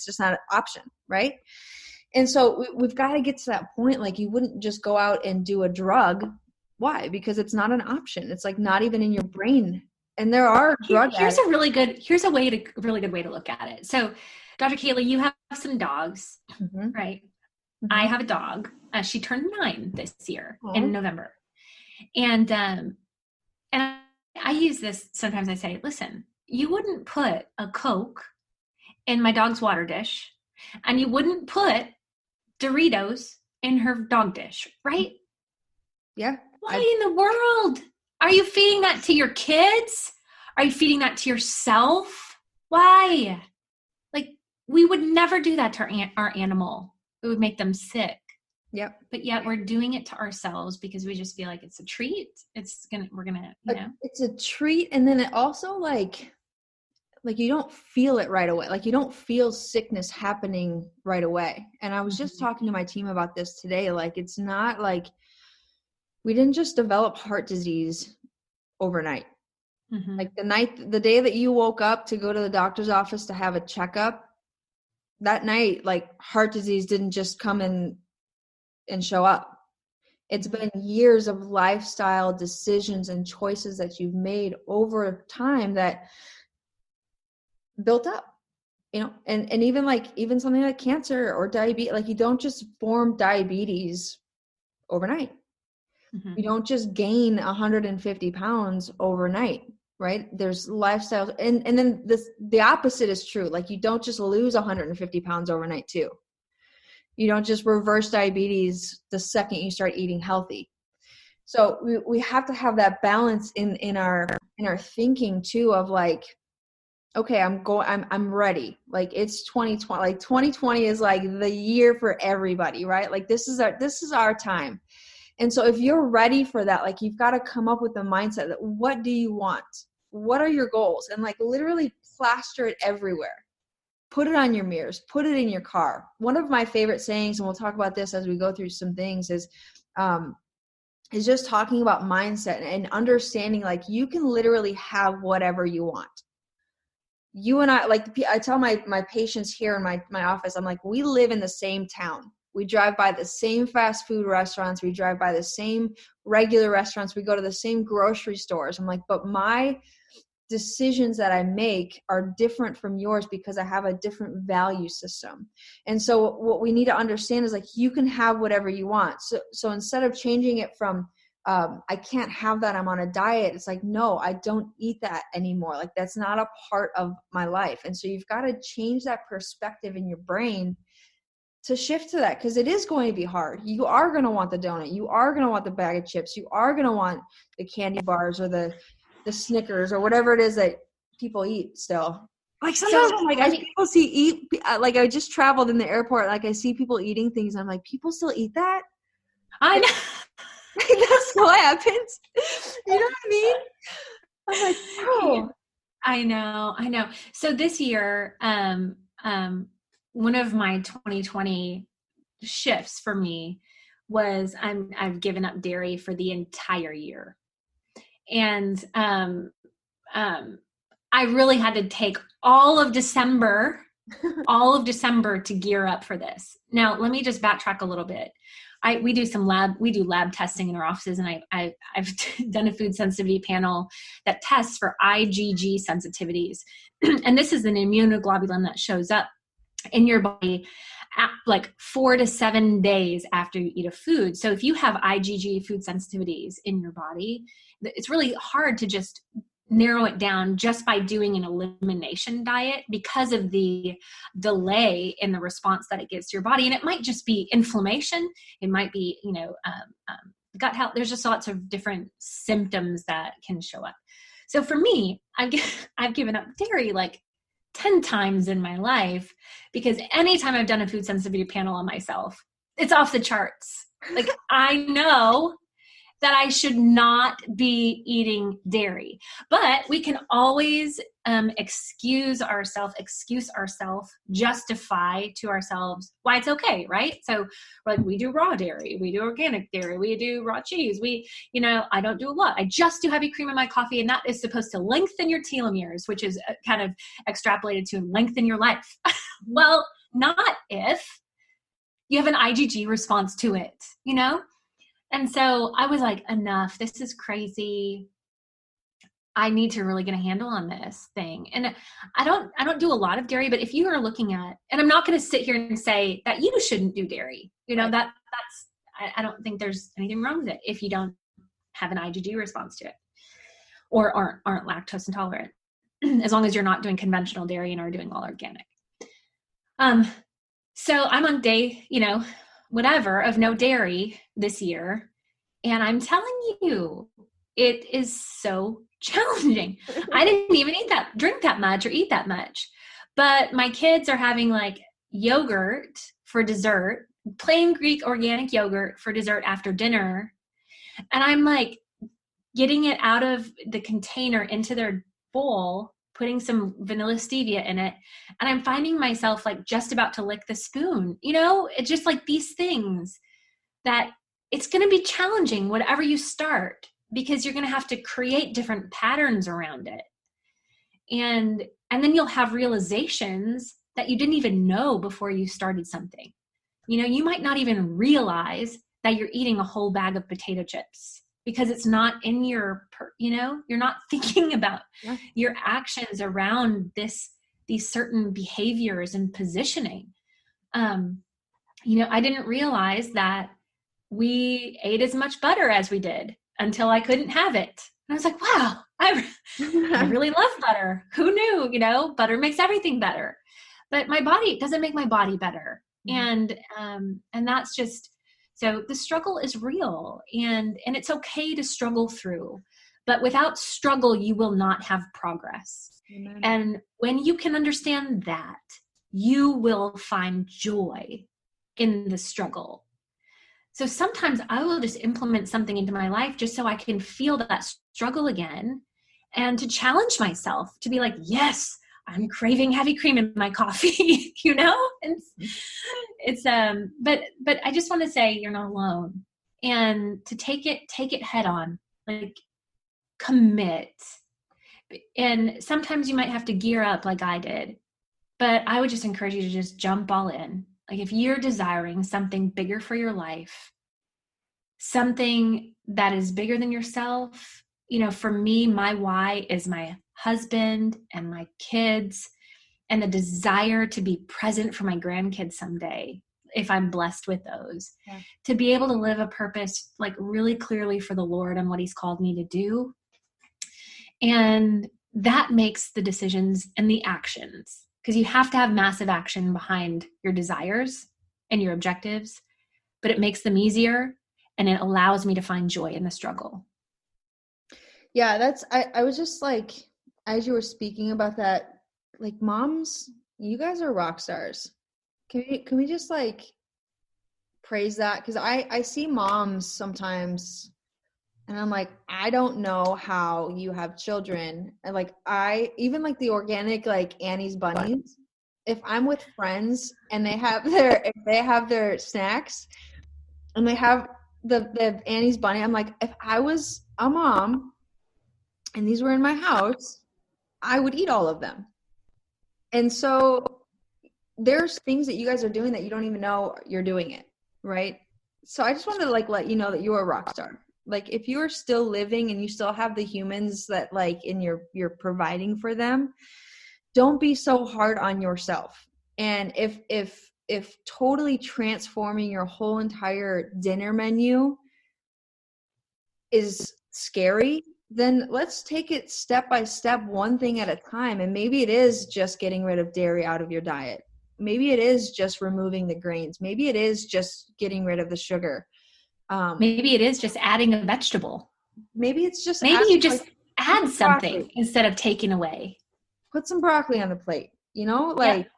just not an option. Right. And so we've got to get to that point. Like, you wouldn't just go out and do a drug. Why? Because it's not an option. It's like not even in your brain. And there are drug Here's a really good way to look at it. So, Dr. Kalie, you have some dogs, right? Mm-hmm. I have a dog. She turned 9 this year in November. And I use this sometimes. I say, listen, you wouldn't put a Coke in my dog's water dish, and you wouldn't put Doritos in her dog dish, right? Yeah. Why in the world? Are you feeding that to your kids? Are you feeding that to yourself? Why? Like, we would never do that to our animal. It would make them sick. Yep. But yet we're doing it to ourselves because we just feel like it's a treat. We're gonna, It's a treat. And then it also like you don't feel it right away. Like, you don't feel sickness happening right away. And I was just talking to my team about this today. Like, it's not like we didn't just develop heart disease overnight. Like, the day that you woke up to go to the doctor's office to have a checkup, that night, like, heart disease didn't just come in and show up. It's been years of lifestyle decisions and choices that you've made over time that built up, and even something like cancer or diabetes. Like, you don't just form diabetes overnight. You don't just gain 150 pounds overnight, right? There's lifestyles. And then the opposite is true. Like, you don't just lose 150 pounds overnight too. You don't just reverse diabetes the second you start eating healthy. So we have to have that balance in our thinking too, of like, okay, I'm ready. Like, it's 2020. Like, 2020 is like the year for everybody, right? Like, this is our time. And so if you're ready for that, like, you've got to come up with the mindset that, what do you want? What are your goals? And like, literally plaster it everywhere. Put it on your mirrors, put it in your car. One of my favorite sayings, and we'll talk about this as we go through some things, is just talking about mindset and understanding, like, you can literally have whatever you want. You and I tell my patients here in my office, I'm like, we live in the same town. We drive by the same fast food restaurants. We drive by the same regular restaurants. We go to the same grocery stores. I'm like, but my decisions that I make are different from yours because I have a different value system. And so what we need to understand is, like, you can have whatever you want. So instead of changing it from I can't have that. I'm on a diet. It's like, no, I don't eat that anymore. Like that's not a part of my life. And so you've got to change that perspective in your brain to shift to that, because it is going to be hard. You are going to want the donut. You are going to want the bag of chips. You are going to want the candy bars or the Snickers or whatever it is that people eat still. Like sometimes I'm like, people like I just traveled in the airport. Like I see people eating things. I'm like, people still eat that? I know. That still happens. You know what I mean? I'm like, oh. I know. So this year, one of my 2020 shifts for me was I've given up dairy for the entire year. And I really had to take all of December to gear up for this. Now, let me just backtrack a little bit. We do lab testing in our offices, and I've done a food sensitivity panel that tests for IgG sensitivities. And this is an immunoglobulin that shows up in your body at like 4 to 7 days after you eat a food. So if you have IgG food sensitivities in your body, it's really hard to just narrow it down just by doing an elimination diet because of the delay in the response that it gives to your body. And it might just be inflammation. It might be, gut health. There's just lots of different symptoms that can show up. So for me, I've given up dairy like 10 times in my life, because anytime I've done a food sensitivity panel on myself, it's off the charts. Like I know that I should not be eating dairy, but we can always excuse ourselves, justify to ourselves why it's okay, right? So like we do raw dairy, we do organic dairy, we do raw cheese, I don't do a lot. I just do heavy cream in my coffee, and that is supposed to lengthen your telomeres, which is kind of extrapolated to lengthen your life. Well, not if you have an IgG response to it, And so I was like, enough, this is crazy. I need to really get a handle on this thing. And I don't do a lot of dairy, but if you are looking at, and I'm not going to sit here and say that you shouldn't do dairy, right. I don't think there's anything wrong with it if you don't have an IgG response to it or aren't lactose intolerant, as long as you're not doing conventional dairy and are doing all organic. So I'm on day, whatever of no dairy this year. And I'm telling you, it is so challenging. I didn't even drink that much or eat that much, but my kids are having like yogurt for dessert, plain Greek organic yogurt for dessert after dinner. And I'm like getting it out of the container into their bowl, putting some vanilla stevia in it. And I'm finding myself like just about to lick the spoon, it's just like these things that it's going to be challenging, whatever you start, because you're going to have to create different patterns around it. And then you'll have realizations that you didn't even know before you started something. You might not even realize that you're eating a whole bag of potato chips because it's not in your, you're not thinking about your actions around these certain behaviors and positioning. I didn't realize that we ate as much butter as we did until I couldn't have it. And I was like, wow, I really love butter. Who knew, butter makes everything better, but my body doesn't make my body better. Mm-hmm. And that's just, so the struggle is real, and it's okay to struggle through, but without struggle, you will not have progress. Amen. And when you can understand that, you will find joy in the struggle. So sometimes I will just implement something into my life just so I can feel that struggle again, and to challenge myself to be like, yes, I'm craving heavy cream in my coffee, but I just want to say you're not alone, and to take it head on, like commit. And sometimes you might have to gear up like I did, but I would just encourage you to just jump all in. Like if you're desiring something bigger for your life, something that is bigger than yourself, for me, my why is my husband and my kids and the desire to be present for my grandkids someday. if I'm blessed with those, Yeah. to be able to live a purpose like really clearly for the Lord and what he's called me to do. And that makes the decisions and the actions, because you have to have massive action behind your desires and your objectives, but it makes them easier and it allows me to find joy in the struggle. Yeah, I was just like, as you were speaking about that, like, moms, you guys are rock stars. Can we just like praise that? Because I see moms sometimes and I'm like, I don't know how you have children. And like, I even like the organic, like Annie's bunnies. If I'm with friends and if they have their snacks and they have the Annie's bunny, I'm like, if I was a mom and these were in my house, I would eat all of them. And so there's things that you guys are doing that you don't even know you're doing it, right? So I just wanted to like let you know that you're a rock star. Like, if you're still living and you still have the humans that like in you're providing for them, don't be so hard on yourself. And if totally transforming your whole entire dinner menu is scary, then let's take it step by step, one thing at a time. And maybe it is just getting rid of dairy out of your diet. Maybe it is just removing the grains. Maybe it is just getting rid of the sugar. Maybe it is just adding a vegetable. Maybe it's just maybe you just like, add something instead of taking away. Put some broccoli on the plate, like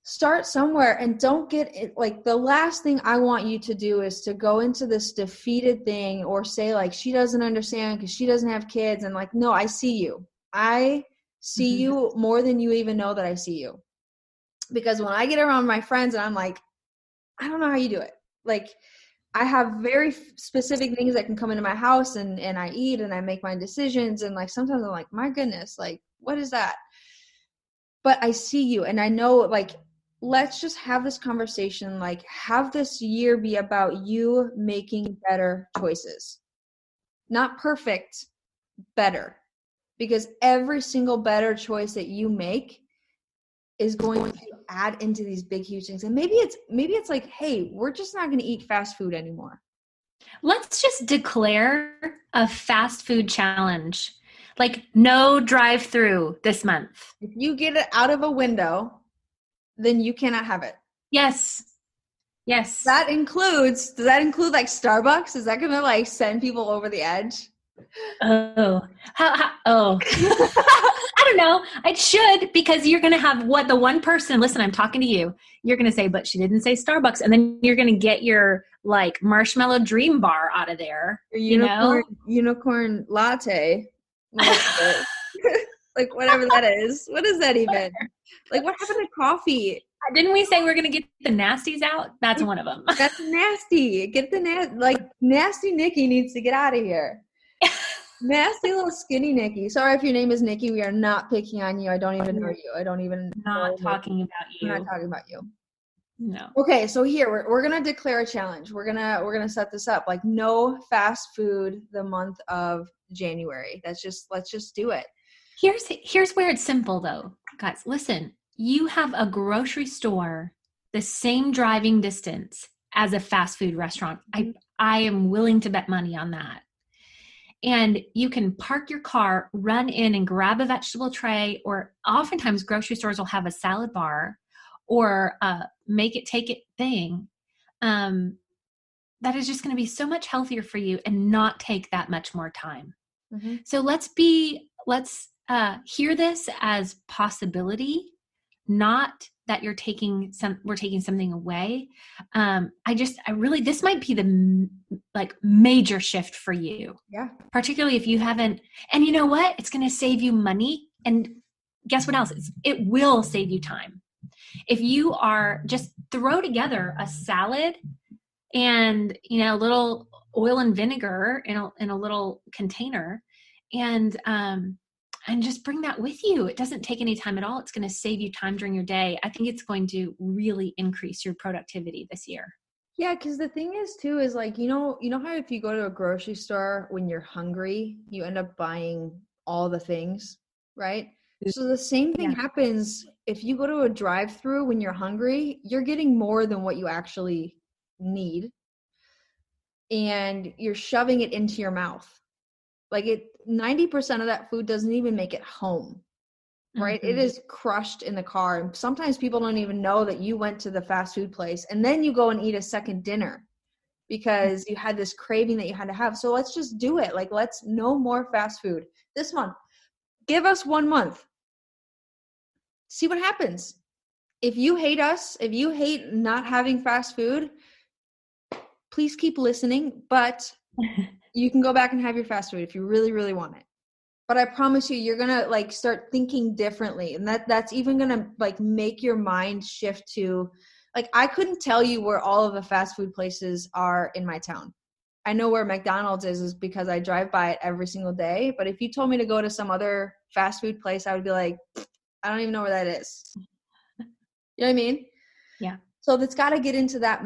start somewhere, and don't get it. Like, the last thing I want you to do is to go into this defeated thing or say like, she doesn't understand because she doesn't have kids. And like, no, I see you. I see you more than you even know that I see you. Because when I get around my friends and I'm like, I don't know how you do it. Like, I have very specific things that can come into my house and I eat and I make my decisions. And like, sometimes I'm like, my goodness, like, what is that? But I see you and I know, like, let's just have this conversation. Like, have this year be about you making better choices. Not perfect, better. Because every single better choice that you make is going to add into these big, huge things. And maybe it's like, hey, we're just not going to eat fast food anymore. Let's just declare a fast food challenge. Like, no drive-through this month. If you get it out of a window, then you cannot have it. Yes. Does that include like Starbucks? Is that going to like send people over the edge? Oh, oh, I don't know. It should, because you're going to have the one person, listen, I'm talking to you. You're going to say, but she didn't say Starbucks. And then you're going to get your like marshmallow dream bar out of there. Unicorn latte. Like, whatever that is. What is that even? Like, what happened to coffee? Didn't we say we're going to get the nasties out? That's one of them. That's nasty. Get the nasty Nikki needs to get out of here. Nasty little skinny Nikki. Sorry if your name is Nikki. We are not picking on you. I don't even know you. I don't even not talking about you. We're not talking about you. No. Okay, so here we're gonna declare a challenge. We're gonna set this up. Like, no fast food the month of January. Let's just do it. Here's where it's simple though. Guys, listen. You have a grocery store the same driving distance as a fast food restaurant. I am willing to bet money on that. And you can park your car, run in and grab a vegetable tray, or oftentimes grocery stores will have a salad bar or make it, take it thing. That is just going to be so much healthier for you and not take that much more time. Mm-hmm. So let's hear this as possibility, not that we're taking something away. This might be the major shift for you. Yeah. Particularly if you haven't, and you know what? It's going to save you money. And guess what else? It will save you time. If you are just throw together a salad and, a little oil and vinegar in a little container and just bring that with you. It doesn't take any time at all. It's going to save you time during your day. I think it's going to really increase your productivity this year. Yeah, because the thing is too is like, you know how if you go to a grocery store when you're hungry, you end up buying all the things, right? So the same thing happens if you go to a drive-through when you're hungry, you're getting more than what you actually need, and you're shoving it into your mouth. Like 90% of that food doesn't even make it home, right? It is crushed in the car. And sometimes people don't even know that you went to the fast food place and then you go and eat a second dinner because you had this craving that you had to have. So let's just do it. Like, let's no more fast food this month. Give us 1 month. See what happens. If you hate us, if you hate not having fast food, please keep listening, but you can go back and have your fast food if you really, really want it. But I promise you, you're going to like start thinking differently. And that's even going to like make your mind shift to like, I couldn't tell you where all of the fast food places are in my town. I know where McDonald's is because I drive by it every single day. But if you told me to go to some other fast food place, I would be like, I don't even know where that is. You know what I mean? Yeah. So it's got to get into that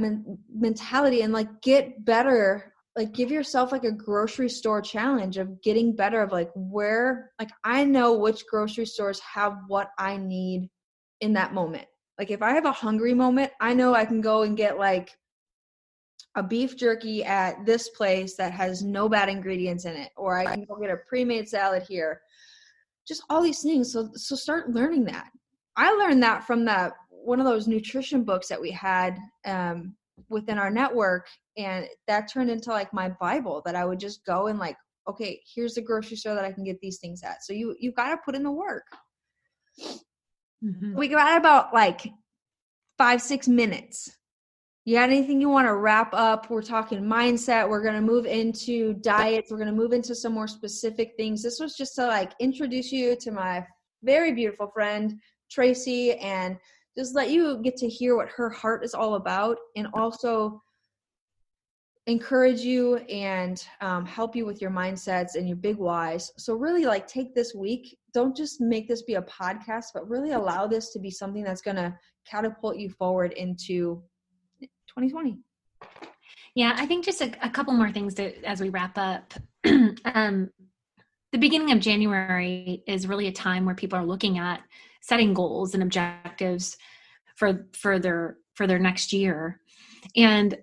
mentality and like get better. Like give yourself like a grocery store challenge of getting better of like where, like I know which grocery stores have what I need in that moment. Like if I have a hungry moment, I know I can go and get like a beef jerky at this place that has no bad ingredients in it, or I can go get a pre-made salad here. Just all these things. So start learning that. I learned that from one of those nutrition books that we had within our network. And that turned into like my Bible that I would just go and like, okay, here's the grocery store that I can get these things at. So you've got to put in the work. We got about like 5-6 minutes. You got anything you want to wrap up? We're talking mindset. We're going to move into diets. We're going to move into some more specific things. This was just to like introduce you to my very beautiful friend, Traci, and just let you get to hear what her heart is all about, and also encourage you and help you with your mindsets and your big whys. So really like take this week. Don't just make this be a podcast, but really allow this to be something that's going to catapult you forward into 2020. Yeah, I think just a couple more things as we wrap up. The beginning of January is really a time where people are looking at setting goals and objectives for their next year. And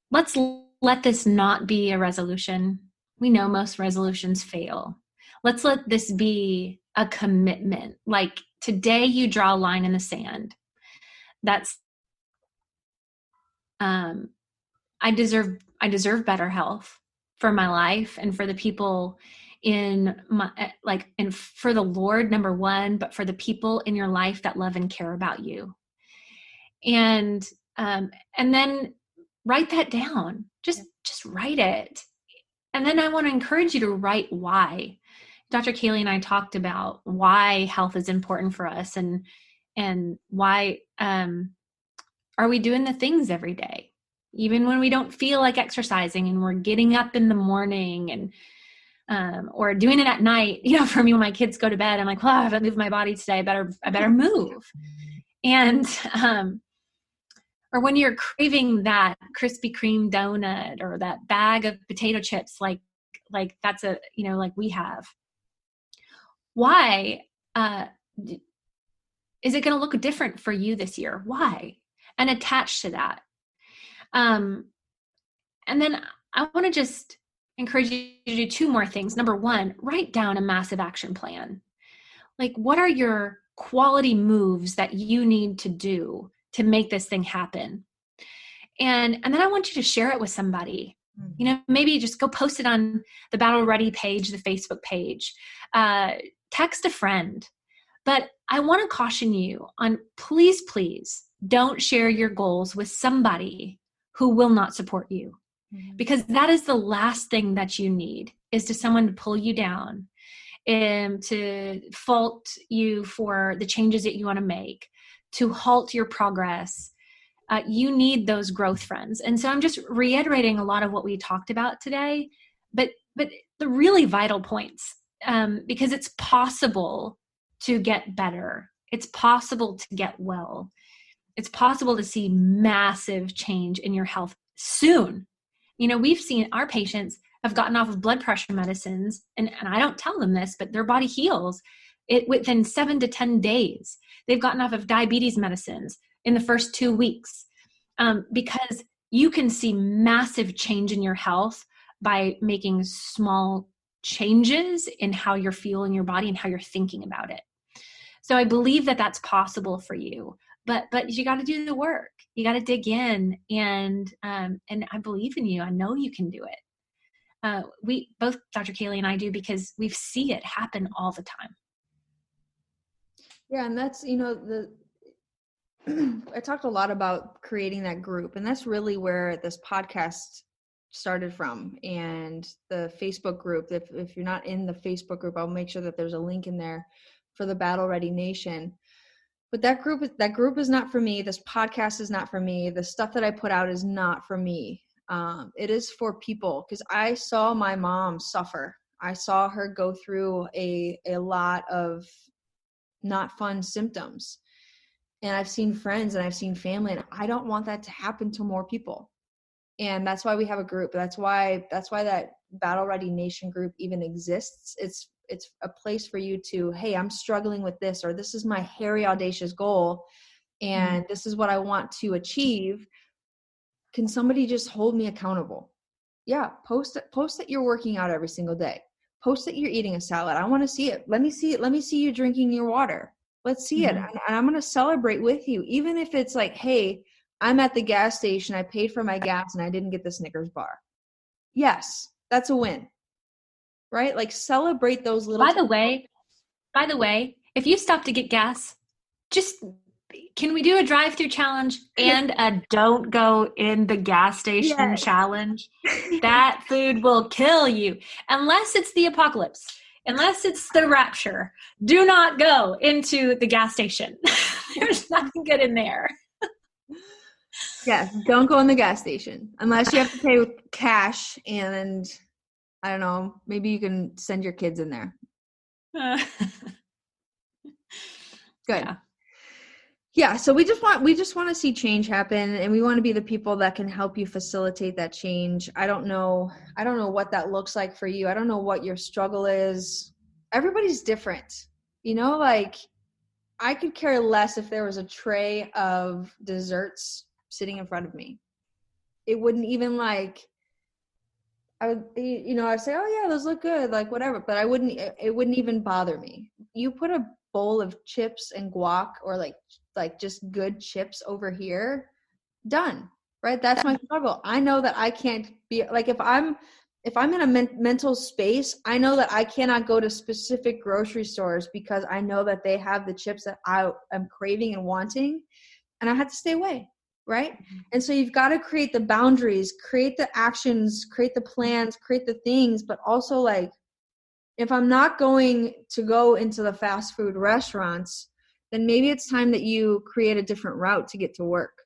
let's let this not be a resolution. We know most resolutions fail. Let's let this be a commitment. Like today you draw a line in the sand. That's I deserve better health for my life and for the people in my and for the Lord, number one, but for the people in your life that love and care about you. And then write that down. Just write it. And then I want to encourage you to write why. Dr. Kalie and I talked about why health is important for us and why are we doing the things every day, even when we don't feel like exercising and we're getting up in the morning and or doing it at night. You know, for me, when my kids go to bed, I'm like, well, I haven't moved my body today. I better move. And or when you're craving that Krispy Kreme donut or that bag of potato chips, like that's like we have. Why is it going to look different for you this year? Why? And attached to that. And then I want to just encourage you to do 2 more things. Number 1, write down a massive action plan. Like, what are your quality moves that you need to do to make this thing happen? And then I want you to share it with somebody. You know, maybe just go post it on the Battle Ready page, the Facebook page, text a friend. But I want to caution you on please don't share your goals with somebody who will not support you. Because that is the last thing that you need, is to someone to pull you down and to fault you for the changes that you want to make, to halt your progress. You need those growth friends. And so I'm just reiterating a lot of what we talked about today, but the really vital points, because it's possible to get better. It's possible to get well. It's possible to see massive change in your health soon. You know, we've seen our patients have gotten off of blood pressure medicines, and I don't tell them this, but their body heals within 7 to 10 days. They've gotten off of diabetes medicines in the first 2 weeks, because you can see massive change in your health by making small changes in how you're feeling your body and how you're thinking about it. So I believe that that's possible for you, but you got to do the work. You got to dig in, and I believe in you. I know you can do it. We both, Dr. Kalie and I, do, because we see it happen all the time. Yeah, and that's, I talked a lot about creating that group, and that's really where this podcast started from, and the Facebook group. If you're not in the Facebook group, I'll make sure that there's a link in there for the Battle Ready Nation. But that group is not for me. This podcast is not for me. The stuff that I put out is not for me. It is for people, because I saw my mom suffer. I saw her go through a lot of not fun symptoms. And I've seen friends and I've seen family, and I don't want that to happen to more people. And that's why we have a group. That's why that Battle Ready Nation group even exists. It's a place for you to, hey, I'm struggling with this, or this is my hairy, audacious goal, and this is what I want to achieve. Can somebody just hold me accountable? Yeah, post that you're working out every single day. Post that you're eating a salad. I want to see it. Let me see it. Let me see you drinking your water. Let's see it. And I'm going to celebrate with you. Even if it's like, hey, I'm at the gas station, I paid for my gas and I didn't get the Snickers bar. Yes, that's a win. Right? Like, celebrate those little. By the way, if you stop to get gas, can we do a drive-through challenge and a don't go in the gas station challenge? That food will kill you. Unless it's the apocalypse, unless it's the rapture, do not go into the gas station. There's nothing good in there. Yes, don't go in the gas station unless you have to pay with cash, and I don't know, maybe you can send your kids in there. Good. Yeah, so we just want to see change happen, and we want to be the people that can help you facilitate that change. I don't know what that looks like for you. I don't know what your struggle is. Everybody's different. Like, I could care less if there was a tray of desserts sitting in front of me. It wouldn't even I'd say, oh yeah, those look good, like whatever, but it wouldn't even bother me. You put a bowl of chips and guac, or like just good chips over here, done, right? That's my struggle. I know that I can't be like, if I'm in a mental space, I know that I cannot go to specific grocery stores because I know that they have the chips that I am craving and wanting, and I have to stay away. Right? And so you've got to create the boundaries, create the actions, create the plans, create the things, but also, like, if I'm not going to go into the fast food restaurants, then maybe it's time that you create a different route to get to work,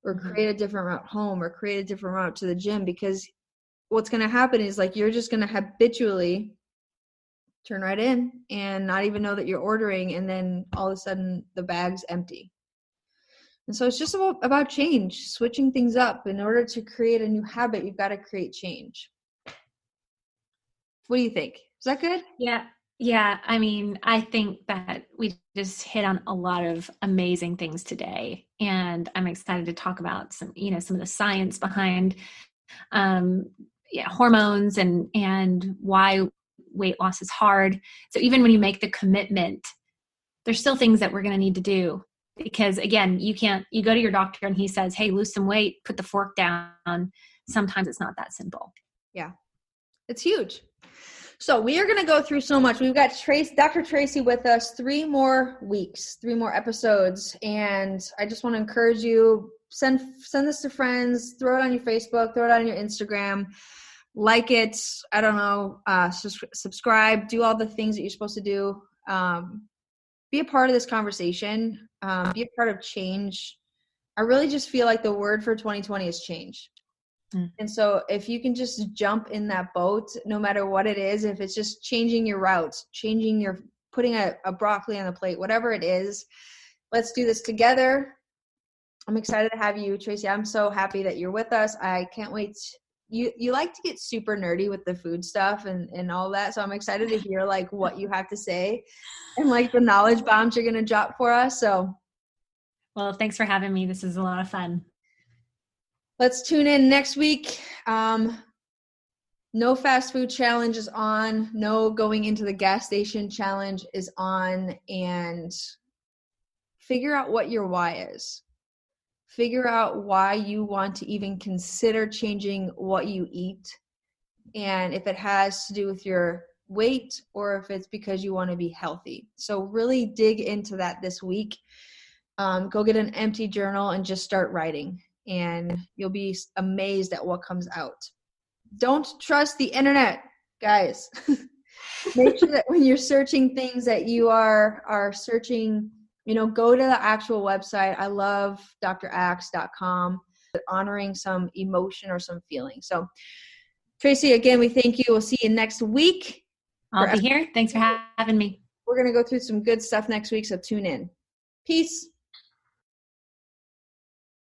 or create a different route home, or create a different route to the gym, because what's going to happen is, like, you're just going to habitually turn right in and not even know that you're ordering, and then all of a sudden the bag's empty. And so it's just about change, switching things up. In order to create a new habit, you've got to create change. What do you think? Is that good? Yeah. Yeah. I mean, I think that we just hit on a lot of amazing things today, and I'm excited to talk about some of the science behind, hormones and why weight loss is hard. So even when you make the commitment, there's still things that we're going to need to do. Because again, you go to your doctor and he says, hey, lose some weight, put the fork down. Sometimes it's not that simple. Yeah, it's huge. So we are going to go through so much. We've got Dr. Traci with us 3 more weeks, 3 more episodes. And I just want to encourage you, send this to friends, throw it on your Facebook, throw it on your Instagram, like it. I don't know, subscribe, do all the things that you're supposed to do. Be a part of this conversation. Be a part of change. I really just feel like the word for 2020 is change. And so if you can just jump in that boat, no matter what it is, if it's just changing your routes, putting a broccoli on the plate, whatever it is, let's do this together. I'm excited to have you, Traci. I'm so happy that you're with us. I can't wait you like to get super nerdy with the food stuff and all that. So I'm excited to hear like what you have to say and like the knowledge bombs you're going to drop for us. So, well, thanks for having me. This is a lot of fun. Let's tune in next week. No fast food challenge is on. No going into the gas station challenge is on. And figure out what your why is. Figure out why you want to even consider changing what you eat. And if it has to do with your weight or if it's because you want to be healthy. So really dig into that this week. Go get an empty journal and just start writing. And you'll be amazed at what comes out. Don't trust the internet, guys. Make sure that when you're searching things that you are searching, go to the actual website. I love draxe.com, honoring some emotion or some feeling. So, Traci, again, we thank you. We'll see you next week. I'll be here. Thanks for having me. We're going to go through some good stuff next week, so tune in. Peace.